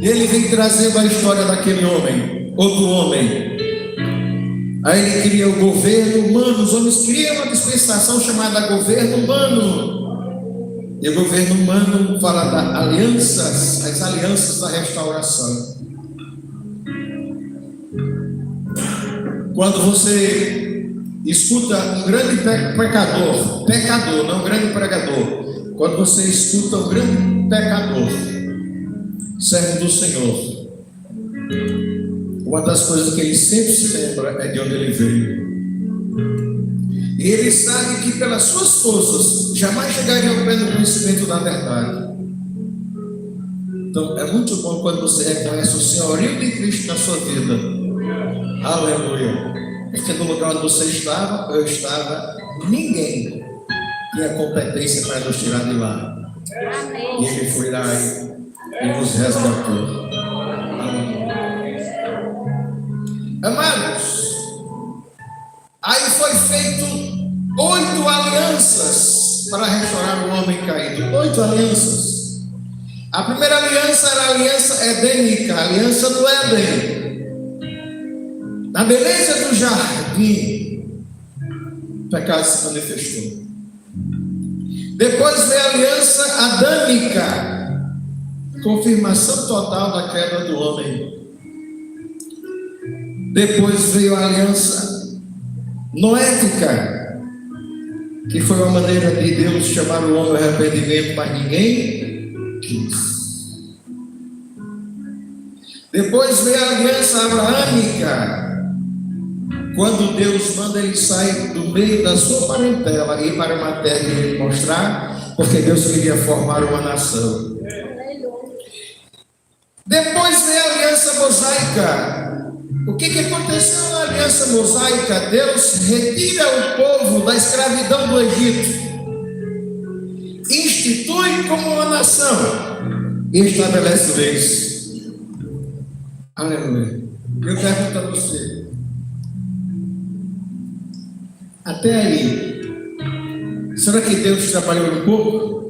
E Ele vem trazendo a história daquele homem, outro homem. Aí Ele cria o governo humano. Os homens criam uma dispensação chamada governo humano. E o governo humano fala das alianças, as alianças da restauração. Quando você escuta um grande pecador, não um grande pregador. Quando você escuta um grande pecador, servo do Senhor, uma das coisas que ele sempre se lembra é de onde ele veio. E ele sabe que pelas suas forças jamais chegaria ao pleno conhecimento da verdade. Então é muito bom quando você reconhece o senhorio de Cristo na sua vida. Aleluia. Porque no lugar onde você estava, eu estava, ninguém tinha competência para nos tirar de lá. Amém. E Ele foi lá e nos resgatou. Amados, aí foi feito 8 alianças para restaurar o homem caído. 8 alianças. A primeira aliança era a aliança edênica, a aliança do Éden. Na beleza do jardim, o pecado se manifestou. Depois veio a aliança adâmica, confirmação total da queda do homem. Depois veio a aliança noética, que foi uma maneira de Deus chamar o homem ao arrependimento, mas ninguém quis. Depois veio a aliança abraâmica, quando Deus manda ele sair do meio da sua parentela e ir para uma terra e ele mostrar, porque Deus queria formar uma nação. Depois veio a aliança mosaica. O que aconteceu na aliança mosaica? Deus retira o povo da escravidão do Egito, institui como uma nação e estabelece leis. Aleluia. Eu pergunto a você, até aí, será que Deus trabalhou um pouco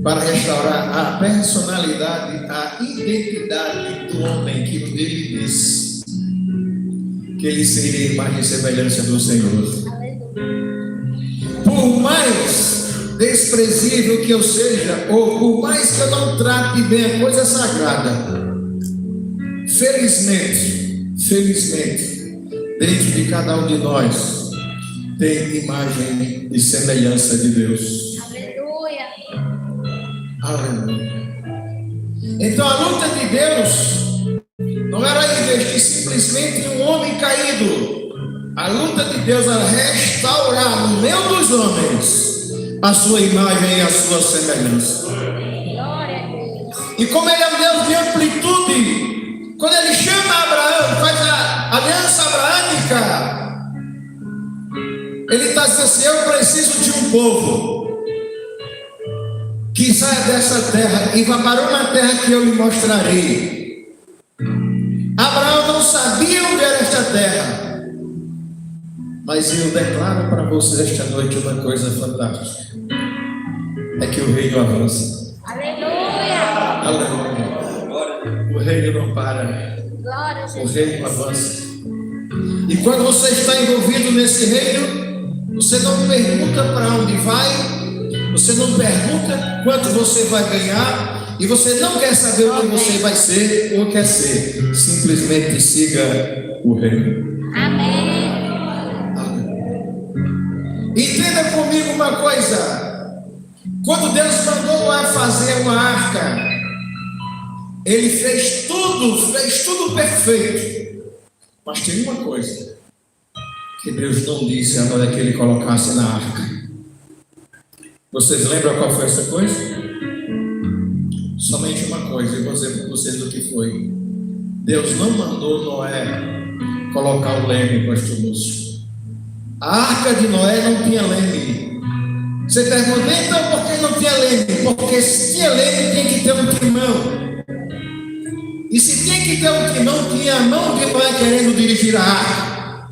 para restaurar a personalidade, a identidade do homem que ele disse que ele seria a imagem e semelhança do Senhor? Por mais desprezível que eu seja, ou por mais que eu não trate bem a coisa sagrada, felizmente, dentro de cada um de nós tem imagem e semelhança de Deus. Aleluia. Aleluia. Então a luta de Deus não era investir simplesmente em um homem caído. A luta de Deus era restaurar no meio dos homens a sua imagem e a sua semelhança. Glória a Deus. E como Ele é um Deus de amplitude, quando Ele chama Abraão, faz a aliança abraâmica, Ele está dizendo assim: eu preciso de um povo que saia dessa terra e vá para uma terra que eu lhe mostrarei. Abraão não sabia onde era esta terra, mas eu declaro para vocês esta noite uma coisa fantástica: é que o reino avança. Aleluia. Aleluia. O reino não para. Glória a O Jesus. reino avança. E quando você está envolvido nesse reino, você não pergunta para onde vai, você não pergunta quanto você vai ganhar, e você não quer saber o que você vai ser ou quer ser. Simplesmente siga o reino. Amém. Entenda comigo uma coisa: quando Deus mandou lá fazer uma arca, Ele fez tudo perfeito. Mas tem uma coisa que Deus não disse na hora que Ele colocasse na arca. Vocês lembram qual foi essa coisa? somente uma coisa, eu vou dizer para vocês o que foi. Deus não mandou Noé colocar o leme com este músico. A arca de Noé não tinha leme. Você pergunta, então por que não tinha leme? Porque se tinha leme, tem que ter um timão. E se tem que ter um timão, tinha a mão de Noé querendo dirigir a arca.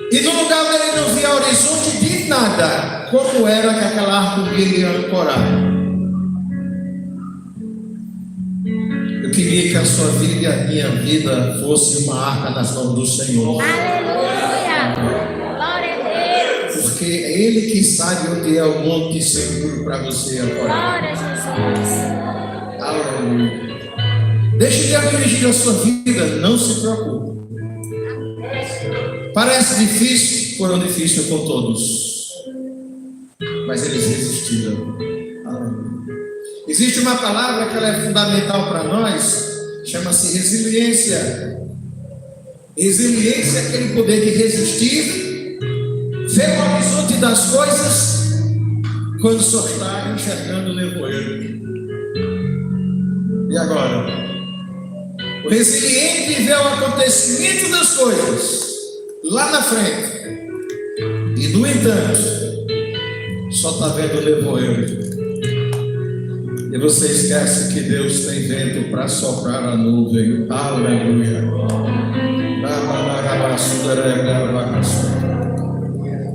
E no lugar dele não via horizonte de nada, como era que aquela arca iria ancorar. Eu queria que a sua vida e a minha vida fosse uma arca nas mãos do Senhor. Aleluia. Glória a Deus. Porque é Ele que sabe onde é o monte seguro para você ancorar. Glória a Jesus. Aleluia. Deixe Deus dirigir a sua vida, não se preocupe. Parece difícil, foram difíceis com todos, mas eles resistiram. Aleluia. Existe uma palavra que ela é fundamental para nós, chama-se resiliência. Resiliência é aquele poder de resistir, ver o horizonte das coisas quando só está enxergando o nevoeiro. E agora? O resiliente vê o acontecimento das coisas lá na frente e, no entanto, só está vendo o nevoeiro. E você esquece que Deus tem vento para soprar a nuvem. Aleluia.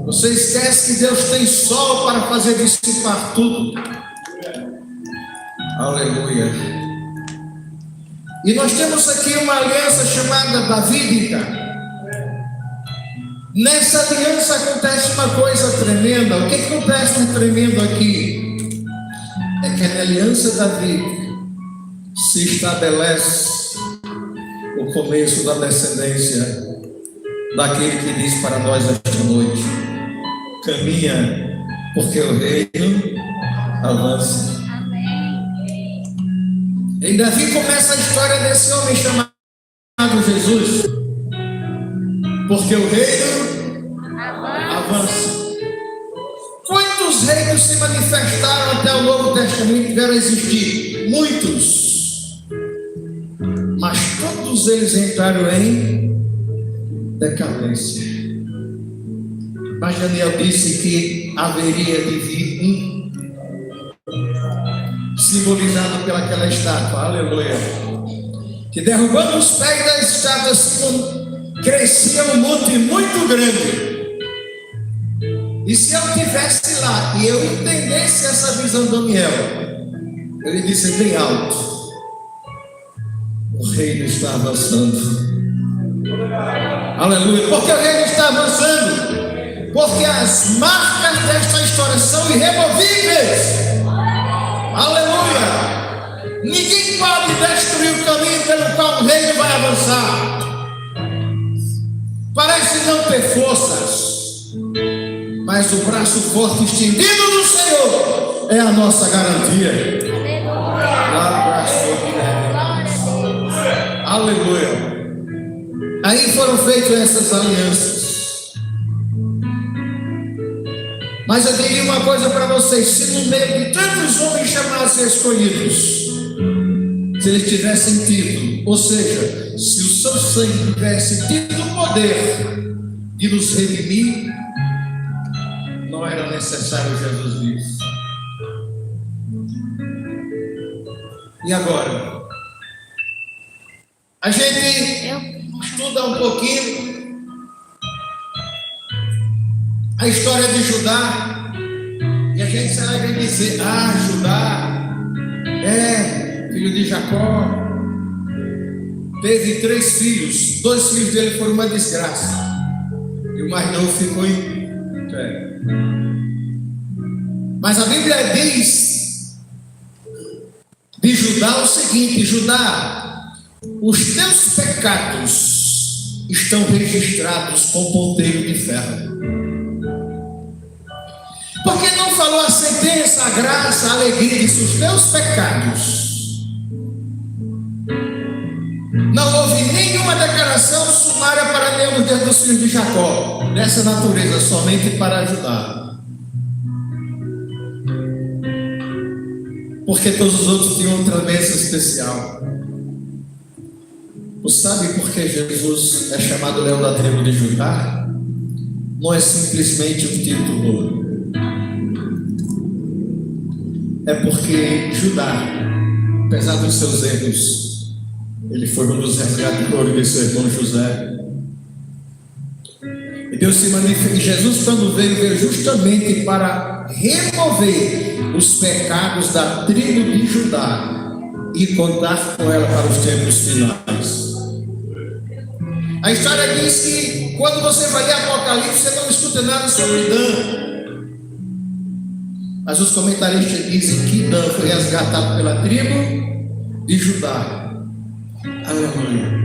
Você esquece que Deus tem sol para fazer dissipar tudo. Aleluia. E nós temos aqui uma aliança chamada davídica. Nessa aliança acontece uma coisa tremenda. O que acontece de tremendo aqui? É que na aliança davídica se estabelece o começo da descendência daquele que diz para nós esta noite: caminha, porque o reino avança. Em Davi começa a história desse homem chamado Jesus, porque o reino avança. Quantos reinos se manifestaram até o Novo Testamento que vieram existir? Muitos, mas todos eles entraram em decadência. Mas Daniel disse que haveria de vir um, simbolizado pelaquela estátua, aleluia, que derrubando os pés da estátua crescia um monte muito grande. E se eu estivesse lá e eu entendesse essa visão de Daniel, ele disse bem alto: o reino está avançando. Aleluia. Porque o reino está avançando, porque as marcas desta história são irremovíveis. Aleluia. Ninguém pode destruir o caminho pelo qual o reino vai avançar. Parece não ter forças, mas o braço forte estendido do Senhor é a nossa garantia. Aleluia. Aí foram feitas essas alianças. Mas eu diria uma coisa para vocês: se no meio de tantos homens chamassem escolhidos, se eles tivessem tido, ou seja, se o seu sangue tivesse tido o poder de nos redimir, não era necessário Jesus vir. E agora? A gente estuda um pouquinho a história de Judá e a gente sabe dizer: Judá é filho de Jacó, teve 3 filhos, 2 filhos dele foram uma desgraça e o mais novo ficou em pé. Mas a Bíblia diz de Judá o seguinte: Judá, os teus pecados estão registrados com ponteiro de ferro. Porque não falou a sentença, a graça, a alegria, disse os teus pecados. Não houve nenhuma declaração sumária para nenhum dos filhos de Jacó, dessa natureza, somente para Judá. porque todos os outros tinham outra bênção especial. Você sabe por que Jesus é chamado Leão da tribo de Judá? Não é simplesmente um título. É porque Judá, apesar dos seus erros, ele foi um dos resgatadores de seu irmão José. E Deus se manifestou. E Jesus, quando veio justamente para remover os pecados da tribo de Judá e contar com ela para os tempos finais. A história diz que quando você vai ler Apocalipse, você não escuta nada sobre Dan. Mas os comentaristas dizem que Dan foi resgatado pela tribo de Judá. Aleluia.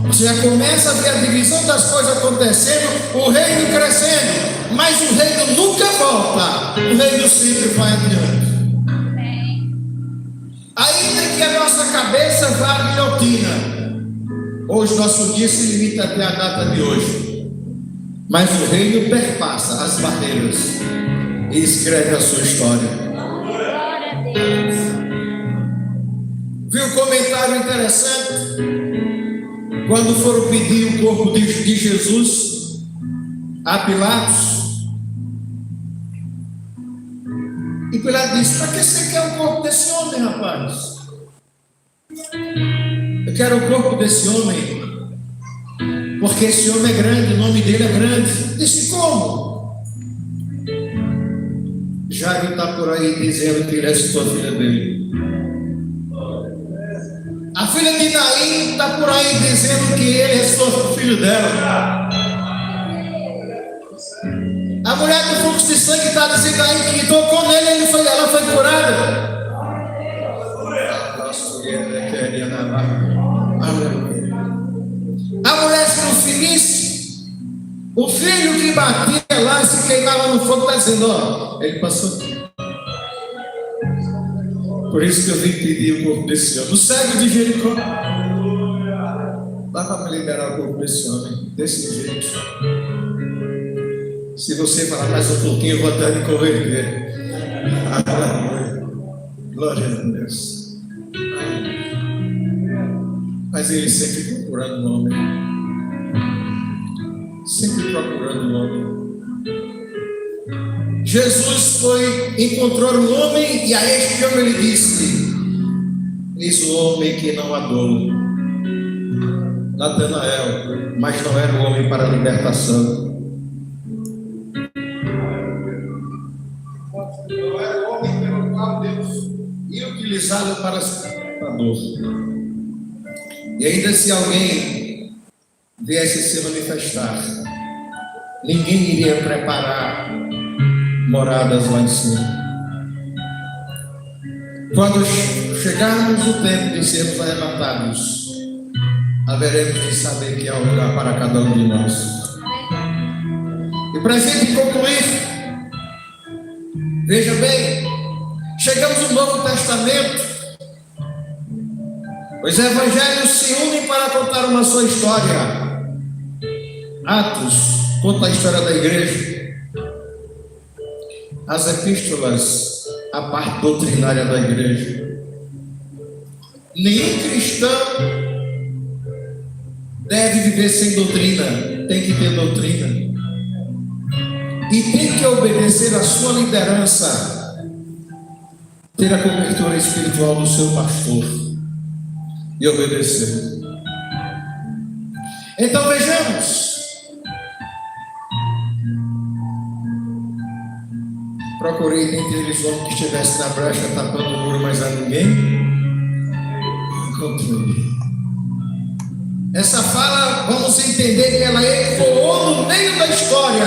Você já começa a ver a divisão das coisas acontecendo, o reino crescendo, mas o reino nunca volta, o reino sempre vai adiante. Ainda que a nossa cabeça vá à guilhotina, hoje nosso dia se limita até a data de hoje, mas o reino perpassa as barreiras e escreve a sua história. Glória a Deus. Viu um comentário interessante? Quando foram pedir o corpo de Jesus a Pilatos, e Pilatos disse: para que você quer o corpo desse homem, rapaz? Eu quero o corpo desse homem porque esse homem é grande, o nome dele é grande. Disse: como? Jairo está por aí dizendo que ele é sua filha dele. A filha de Naim está por aí dizendo que ele é só filho dela. A mulher do fluxo de sangue está dizendo aí que tocou nele, ela foi curada. A mulher cirofenícia, o filho que batia lá e se queimava no fogo, está dizendo: ó, ele passou aqui. Por isso que eu vim pedir o corpo desse homem. O cego de Jericó. Dá para me liberar o corpo desse homem, desse jeito. Se você falar mais um pouquinho, eu vou até me converter. Glória a Deus. Mas ele sempre procurando o homem. Sempre procurando o homem. Jesus encontrou um homem, e a este homem ele disse: eis o homem que não adorou. Natanael, mas não era o homem para a libertação. Não era o homem pelo qual Deus ia utilizá-lo para a dor. E ainda se alguém viesse se manifestar, ninguém iria preparar moradas lá em cima. Quando chegarmos o tempo de sermos arrebatados, haveremos de saber que há um lugar para cada um de nós. E para a gente concluir, veja bem, chegamos no Novo Testamento. Os evangelhos se unem para contar uma só história. Atos conta a história da igreja. As epístolas, a parte doutrinária da igreja. Nenhum cristão deve viver sem doutrina, tem que ter doutrina. E tem que obedecer à sua liderança, ter a cobertura espiritual do seu pastor e obedecer. Então vejamos. Procurei dentre eles um homem que estivesse na brecha tapando o muro, mas a ninguém encontrei. Essa fala, vamos entender que ela ecoou no meio da história.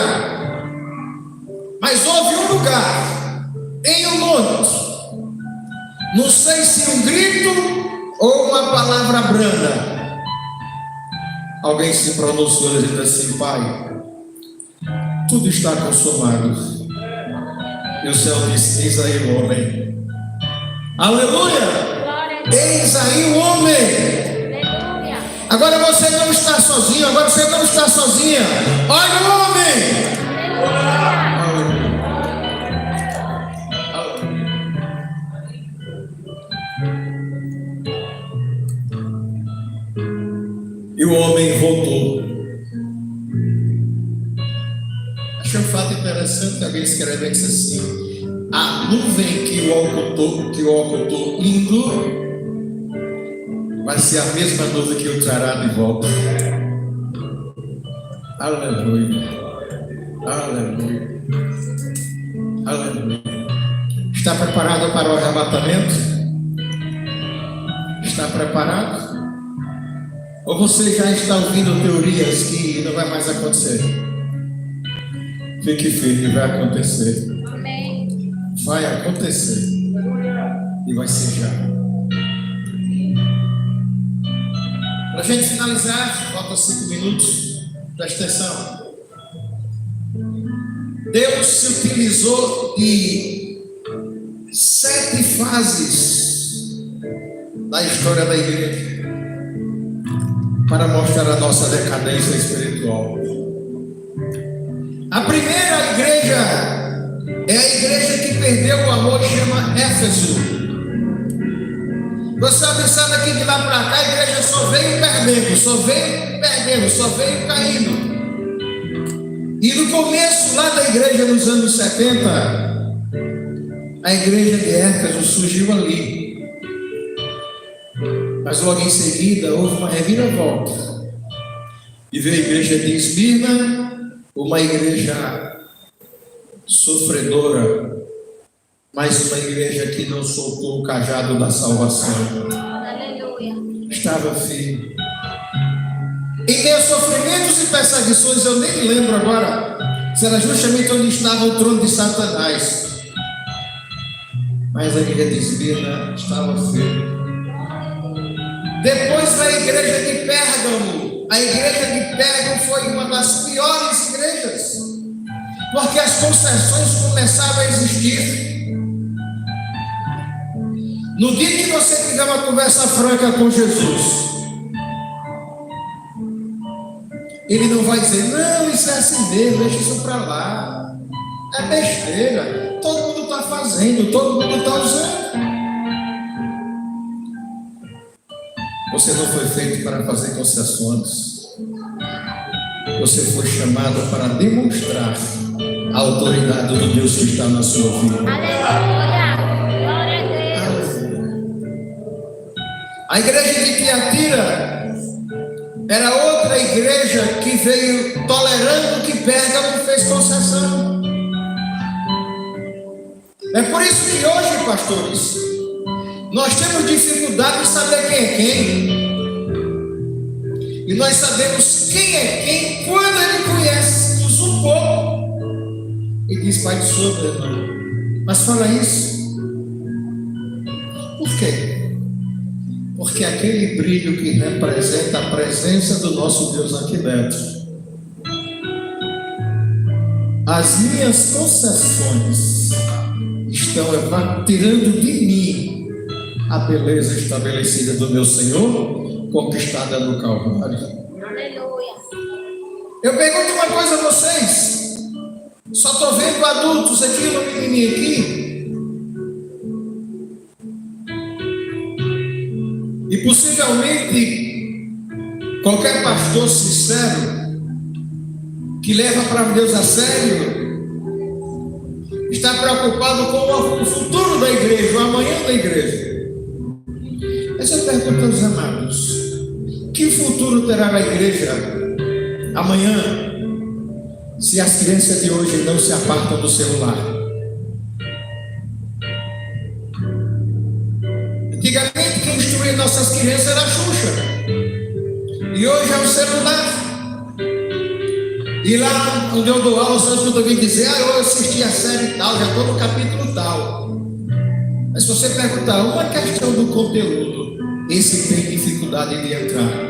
Mas houve um lugar, em um monte, não sei se um grito ou uma palavra branda. Alguém se pronunciou dizendo assim: Pai, tudo está consumado. E o céu disse: eis aí o homem. Aleluia! Eis aí o homem. Aleluia. Agora você não está sozinho, agora você não está sozinha. Olha o homem. Aleluia. E o homem voltou. Achei um fato interessante, alguém escreve disse assim: a nuvem que o ocultou indo vai ser a mesma nuvem que o trará de volta. Aleluia, aleluia, aleluia. Está preparado para o arrebatamento? Está preparado? Ou você já está ouvindo teorias que não vai mais acontecer? Fique firme, vai acontecer. Amém. Vai acontecer. E vai ser já. Para a gente finalizar, falta 5 minutos. Presta atenção. Deus se utilizou de 7 fases da história da igreja para mostrar a nossa decadência espiritual. A primeira igreja é a igreja que perdeu o amor, chama Éfeso. Você observa aqui de lá para cá, a igreja só veio perdendo, só veio caindo. E no começo lá da igreja, nos anos 70, a igreja de Éfeso surgiu ali. Mas logo em seguida houve uma reviravolta. E veio a igreja de Esmirna, uma igreja sofredora, mas uma igreja que não soltou o cajado da salvação. Aleluia. Estava firme. Em meio a sofrimentos e perseguições, eu nem lembro agora se era justamente onde estava o trono de Satanás. Mas a igreja de Esmirna estava firme. Depois veio a igreja de Pérgamo. A igreja de Pérgamo foi uma das piores igrejas, porque as concessões começaram a existir. No dia que você tiver uma conversa franca com Jesus, Ele não vai dizer: não, isso é assim mesmo, deixa isso para lá, é besteira, todo mundo está fazendo, todo mundo está usando. Você não foi feito para fazer concessões. Você foi chamado para demonstrar a autoridade do Deus que está na sua vida. Aleluia. Glória a Deus. A igreja de Tiatira era outra igreja que veio tolerando que Pérgamo fez concessão. É por isso que hoje, pastores, nós temos dificuldade de saber quem é quem. E nós sabemos quem é quem quando ele conhece-nos um pouco e diz: pai, sou meu irmão. Mas fala isso. Por quê? Porque aquele brilho que representa a presença do nosso Deus aqui dentro. As minhas concessões estão tirando de mim a beleza estabelecida do meu Senhor, conquistada no Calvário. Aleluia. Eu pergunto uma coisa a vocês. Só estou vendo adultos aqui, uma menininha aqui. E possivelmente qualquer pastor sincero que leva para Deus a sério está preocupado com o futuro da igreja, o amanhã da igreja. Essa pergunta aos amados: que futuro terá a igreja amanhã, se as crianças de hoje não se apartam do celular? Antigamente quem instruía nossas crianças era a Xuxa, e hoje é o celular. E lá onde eu dou aula, só escuto alguém dizer: eu assisti a série tal, já estou no capítulo tal. Mas se você perguntar uma questão do conteúdo, esse tem dificuldade de entrar.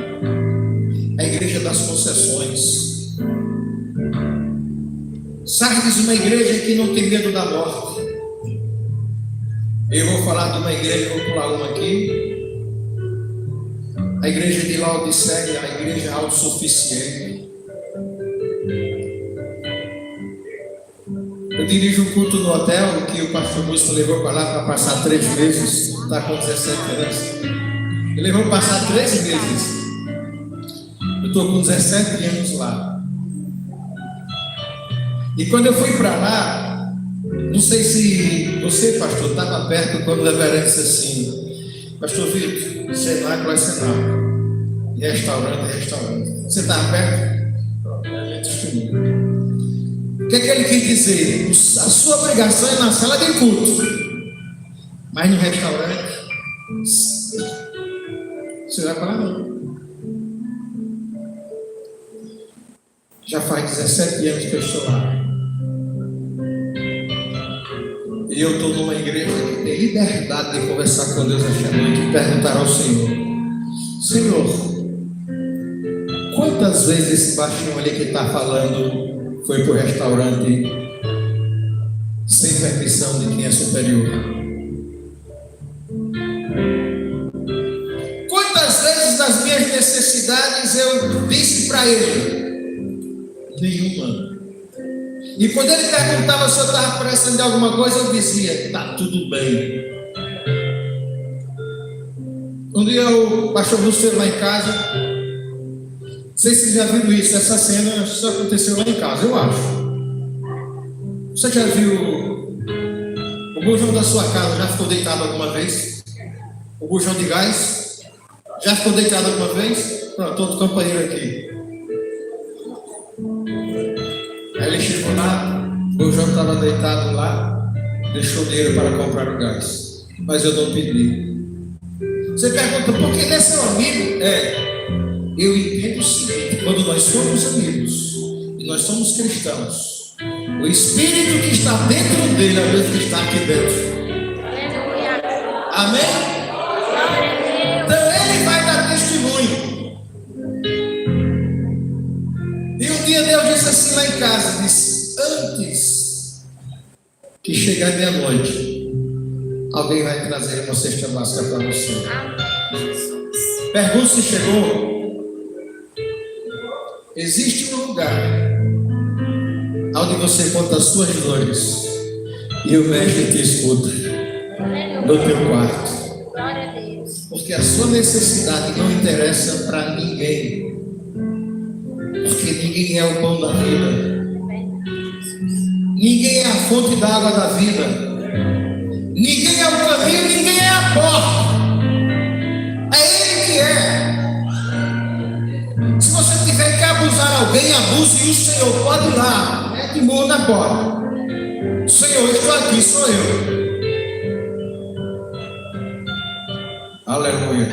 A igreja das concessões. Sardes, uma igreja que não tem medo da morte. Eu vou falar de uma igreja, vou pular uma aqui. A igreja de Laodiceia, a igreja autossuficiente. Eu dirijo um culto no hotel que o pastor Múcio levou para lá para passar 3 meses. Está com 17 anos. Ele levou para passar 3 meses. Eu estou com 17 anos lá. E quando eu fui para lá, não sei se você, pastor, estava perto quando o reverendo disse assim: Pastor Vitor, cenáculo é cenáculo, e restaurante é restaurante. Você estava perto? O que é que ele quis dizer? A sua obrigação é na sala de culto, mas no restaurante você vai para lá não. Já faz 17 anos que eu estou lá. E eu estou numa igreja que tem liberdade de conversar com Deus esta noite e perguntar ao Senhor: Senhor, quantas vezes esse baixinho ali que está falando foi para o restaurante sem permissão de quem é superior? Quantas vezes nas minhas necessidades eu disse para ele? Nenhuma. E quando ele perguntava se eu estava precisando de alguma coisa, eu dizia: está tudo bem. Um dia o pastor Lúcio esteve lá em casa. Não sei se vocês já viram isso. Essa cena só aconteceu lá em casa, eu acho. Você já viu o bujão da sua casa? Já ficou deitado alguma vez? O bujão de gás? Já ficou deitado alguma vez? Pronto, outro companheiro aqui. Aí ele chegou lá, o bujão estava deitado lá, deixou dinheiro para comprar o gás. Mas eu não pedi. Você pergunta: por que ele é seu amigo? Eu entendo o seguinte: quando nós somos amigos e nós somos cristãos, o Espírito que está dentro dele é o mesmo que está aqui dentro. Aleluia. Amém? Glória a Deus. Então ele vai dar testemunho. E um dia Deus disse assim lá em casa: disse, antes que chegar meia-noite, alguém vai trazer uma cesta básica para você. Pergunta se chegou. Existe um lugar onde você conta as suas dores e o mestre te escuta no teu quarto. Glória a Deus. Porque a sua necessidade não interessa para ninguém. Porque ninguém é o pão da vida. Ninguém é a fonte da água da vida. Ninguém é o caminho, ninguém é a porta. É Ele que é. Se você tiver que abusar alguém, abuse, e o Senhor pode ir lá, mete mão na porta. Senhor, estou aqui, sou eu. Aleluia.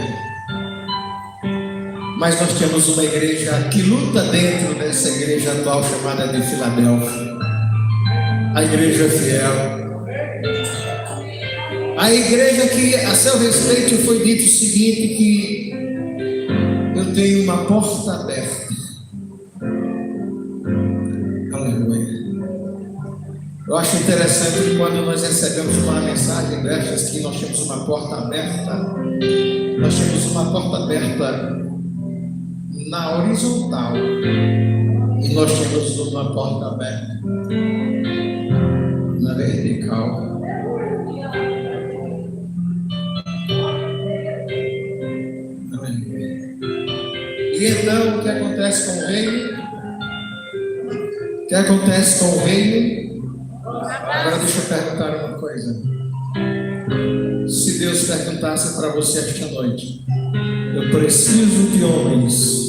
Mas nós temos uma igreja que luta dentro dessa igreja atual chamada de Filadélfia. A igreja fiel. A igreja que a seu respeito foi dito o seguinte: que eu tenho uma porta aberta. Aleluia. Eu acho interessante que quando nós recebemos uma mensagem dessas, que nós temos uma porta aberta, nós temos uma porta aberta na horizontal e nós temos uma porta aberta na vertical. E então, o que acontece com o reino? O que acontece com o reino? Agora deixa eu perguntar uma coisa. Se Deus perguntasse para você esta noite: eu preciso de homens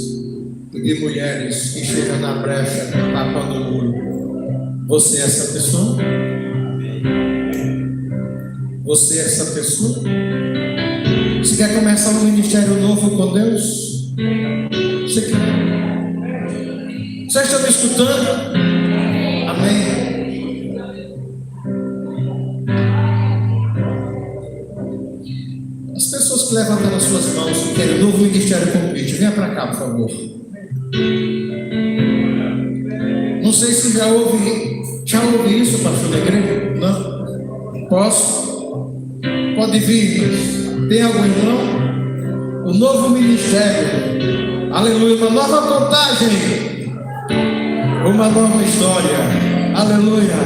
e de mulheres que chegam na brecha tapando o muro, você é essa pessoa? Você é essa pessoa? Você quer começar um ministério novo com Deus? Você quer? Vocês estão me escutando? Amém. As pessoas que levantam as suas mãos e querem novo ministério convite, venha para cá, por favor. Não sei se já ouvi isso, pastor da igreja? Não? Posso? Pode vir. Tem algum irmão? O novo ministério. Aleluia. Uma nova contagem. Uma nova história. Aleluia.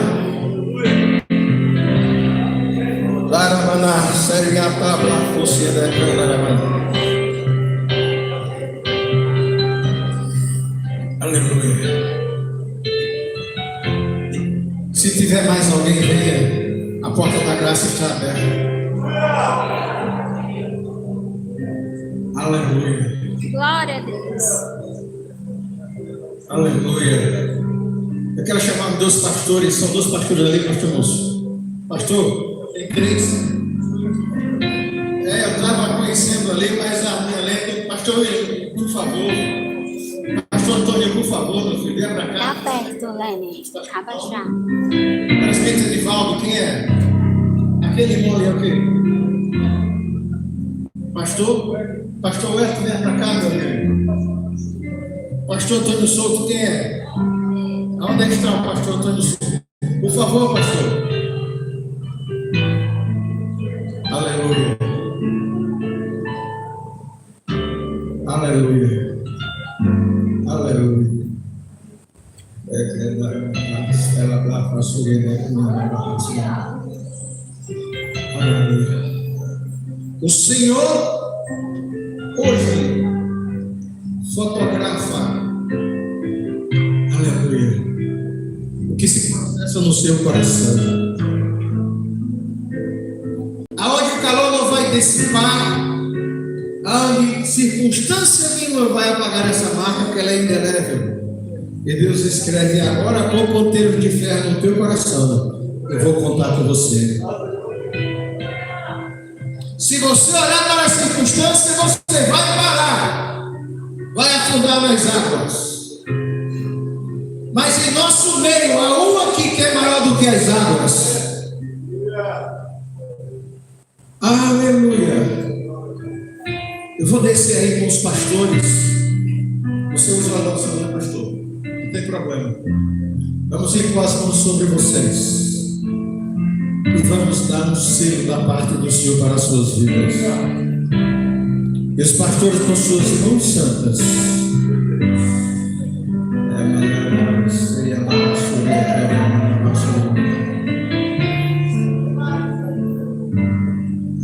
Laramaná, Serigataba, Focia da Cana. Glória a Deus. Aleluia. Eu quero chamar dois pastores, são dois pastores ali, pastor moço. Pastor, tem crentes? Eu estava conhecendo ali, mas a minha lenta, pastor, por favor. Pastor Antônio, por favor, meu filho, vem pra cá. Tá perto, Lene. Abaixar. Presbítero Edivaldo, quem é? Aquele irmão ali é o quê? Pastor? Pastor Huerto, vem pra cá, meu amigo. Pastor Antônio Souto, quem é? Onde é que está o pastor Antônio Souto? Por favor, pastor. Aleluia. Aleluia. Aleluia. Aleluia. O Senhor hoje fotografa, aleluia, o que se processa no seu coração. Aonde o calor não vai dissipar, aonde circunstância nenhuma vai apagar essa marca, porque ela é indelével. E Deus escreve agora com ponteiro de ferro no teu coração. Eu vou contar com você. Se você olhar para a circunstância, você vai parar, vai afundar nas águas. Mas em nosso meio há um aqui que é maior do que as águas. Aleluia. Eu vou descer aí com os pastores. Você usa a nossa mão, pastor. Não tem problema. Vamos ir com as mãos sobre vocês. E vamos dar um selo da parte do Senhor para as suas vidas. E os pastores com suas mãos santas.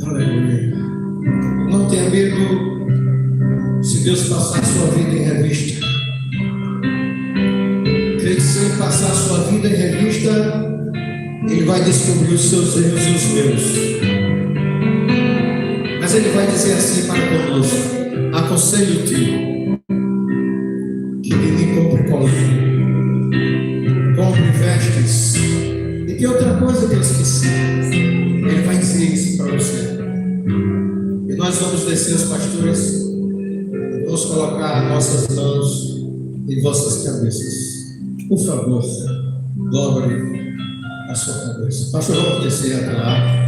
Aleluia. Não tenha medo se Deus passar a sua vida em revista. Creio que se Ele passar a sua vida em revista, Ele vai descobrir os seus erros e os meus. Mas Ele vai dizer assim para conosco: aconselho-te que de mim compre colírio, compre vestes. E que outra coisa que eu esqueci? Ele vai dizer isso para você. E nós vamos descer os pastores e vamos colocar nossas mãos em vossas cabeças. Por favor, dobre a sua cabeça. Pastor, vamos descer até lá.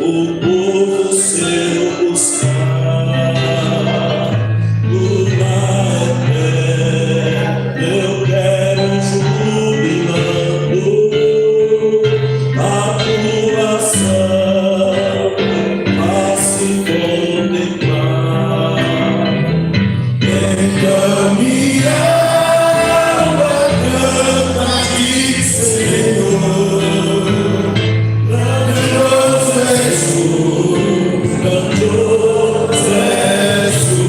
o povo seu buscar. Luna eterna, eu quero jubilando a tua ação, a se contemplar. Então minha alma canta de Senhor, grandioso és tu, grandioso és tu.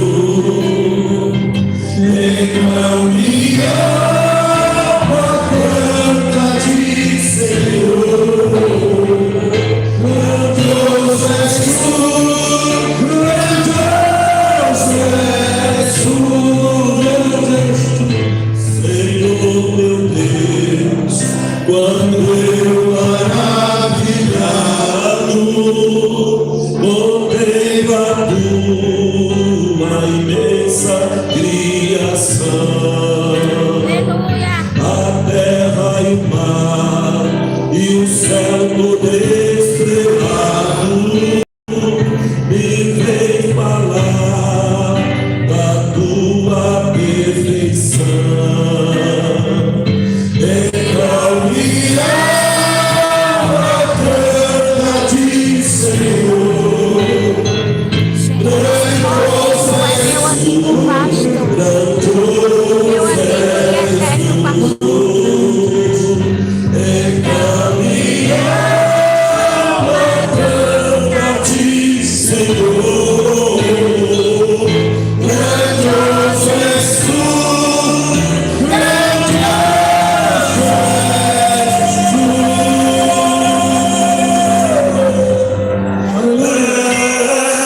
Então minha alma canta de Senhor, grandioso és tu, grandioso és tu. Senhor meu Deus, quando eu maravilhado contemplo a tua imensa criação, Aleluia. a terra e o mar e o céu todo estrelado me vem falar da tua perfeição. Então minha alma canta de Senhor, Grandioso é meu amigo pastor, meu amigo e eterno pastor. então minha alma canta de Senhor, grandioso és tu, grandioso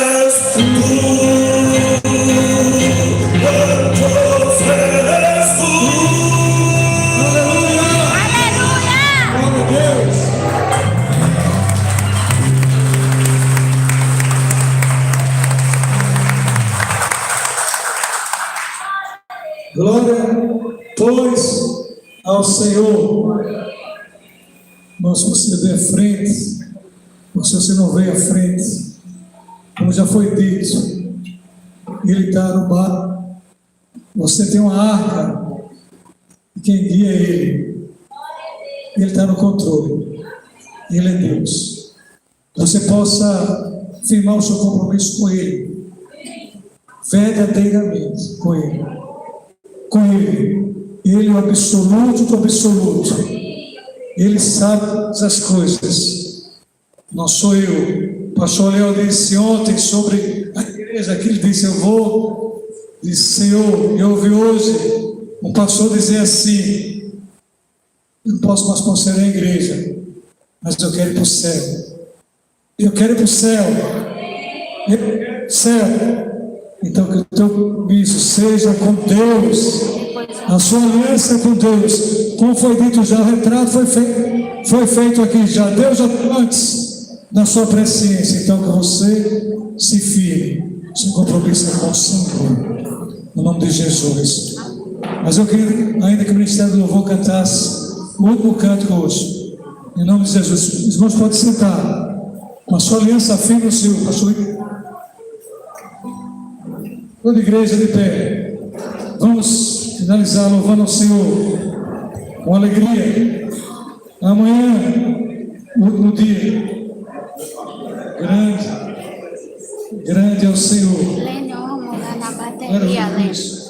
és tu, grandioso és tu. Aleluia. Glória a Deus. Glória, pois, ao Senhor. Mas se você der frente, ou se você não veio à frente, como já foi dito, Ele está no barco. Você tem uma arca, e quem guia é Ele. Ele está no controle. Ele é Deus. Você possa firmar o seu compromisso com Ele, verdadeiramente com Ele. Com Ele. Ele é o absoluto do absoluto. Ele sabe as coisas. Não sou eu. O pastor Léo disse ontem sobre a igreja, que ele disse, disse, Senhor, eu ouvi hoje um pastor dizer assim, eu não posso mais considerar a igreja, mas eu quero ir para o céu. Eu quero ir para o céu. Eu quero ir para o céu. Então que o teu compromisso seja com Deus, a sua aliança é com Deus. Como foi dito já, o retrato foi feito aqui já. Deus já antes da sua presciência. Então que você se firme, seu compromisso é com o Senhor, no nome de Jesus. Mas eu queria ainda que o Ministério do Louvor cantasse o último cântico hoje, em nome de Jesus. Os irmãos podem sentar, com a sua aliança firme no Senhor, pastor. Toda igreja de pé. Vamos finalizar louvando ao Senhor com alegria. Amanhã, último dia. Grande é o Senhor. Lênin, vamos mudar na Glória bateria, a Lênin. Deus.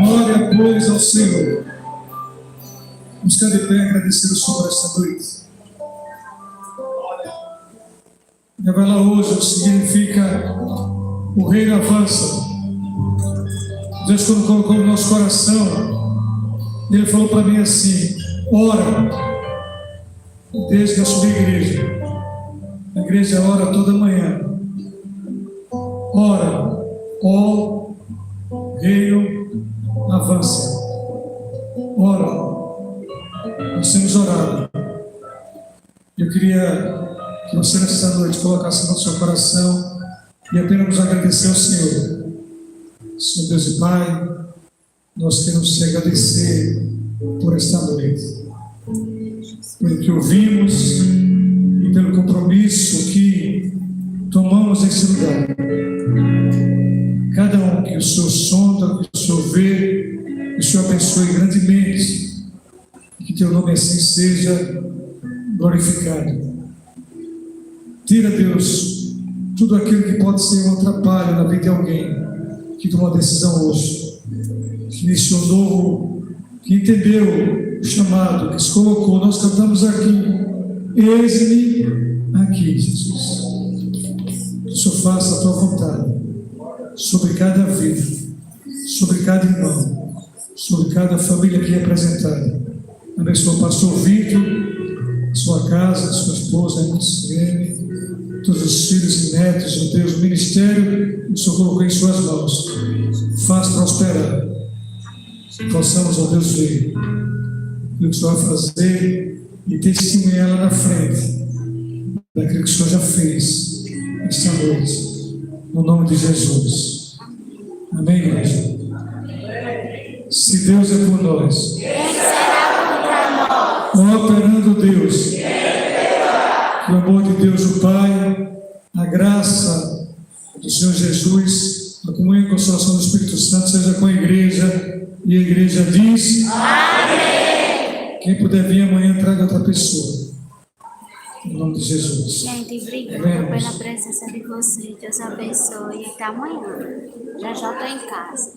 Glória, pois, ao Senhor. Vamos ficar de pé e agradecer o Senhor esta noite. Revela hoje o que significa o reino avança. Deus, quando colocou no nosso coração, Ele falou para mim assim: ora, desde que eu subi a igreja ora toda manhã. Ora, ó reino avança. Ora, nós temos orado. Eu queria que você nesta noite colocasse no seu coração e apenas agradecer ao Senhor. Senhor Deus e Pai, nós queremos te agradecer por esta noite, pelo que ouvimos e pelo compromisso que tomamos nesse lugar. Cada um que o Senhor sonda, que o Senhor vê, que o Senhor abençoe grandemente, e que teu nome assim seja glorificado. Tira, Deus, tudo aquilo que pode ser um atrapalho na vida de alguém que tomou a decisão hoje, que iniciou um novo, que entendeu o chamado, que se colocou. Nós cantamos aqui: eis-me aqui, Jesus. Que o Senhor faça a tua vontade sobre cada vida, sobre cada irmão, sobre cada família aqui representada. Abençoa o pastor Vitor, sua casa, sua esposa, a Sirene, todos os filhos e netos, ó Deus, o ministério que o Senhor colocou em suas mãos. Faz prosperar. Possamos, ó Deus, ver o que o Senhor vai fazer e testemunhar lá na frente daquilo que o Senhor já fez esta noite. No nome de Jesus. Amém, igreja? Se Deus é por nós, operando Deus, que o amor de Deus o Pai, a graça do Senhor Jesus, a comunhão e consolação do Espírito Santo seja com a igreja. E a igreja diz: amém. Quem puder vir amanhã, traga outra pessoa. Em nome de Jesus. Gente, obrigada pela presença de vocês. Deus abençoe. E até amanhã. Já estou em casa.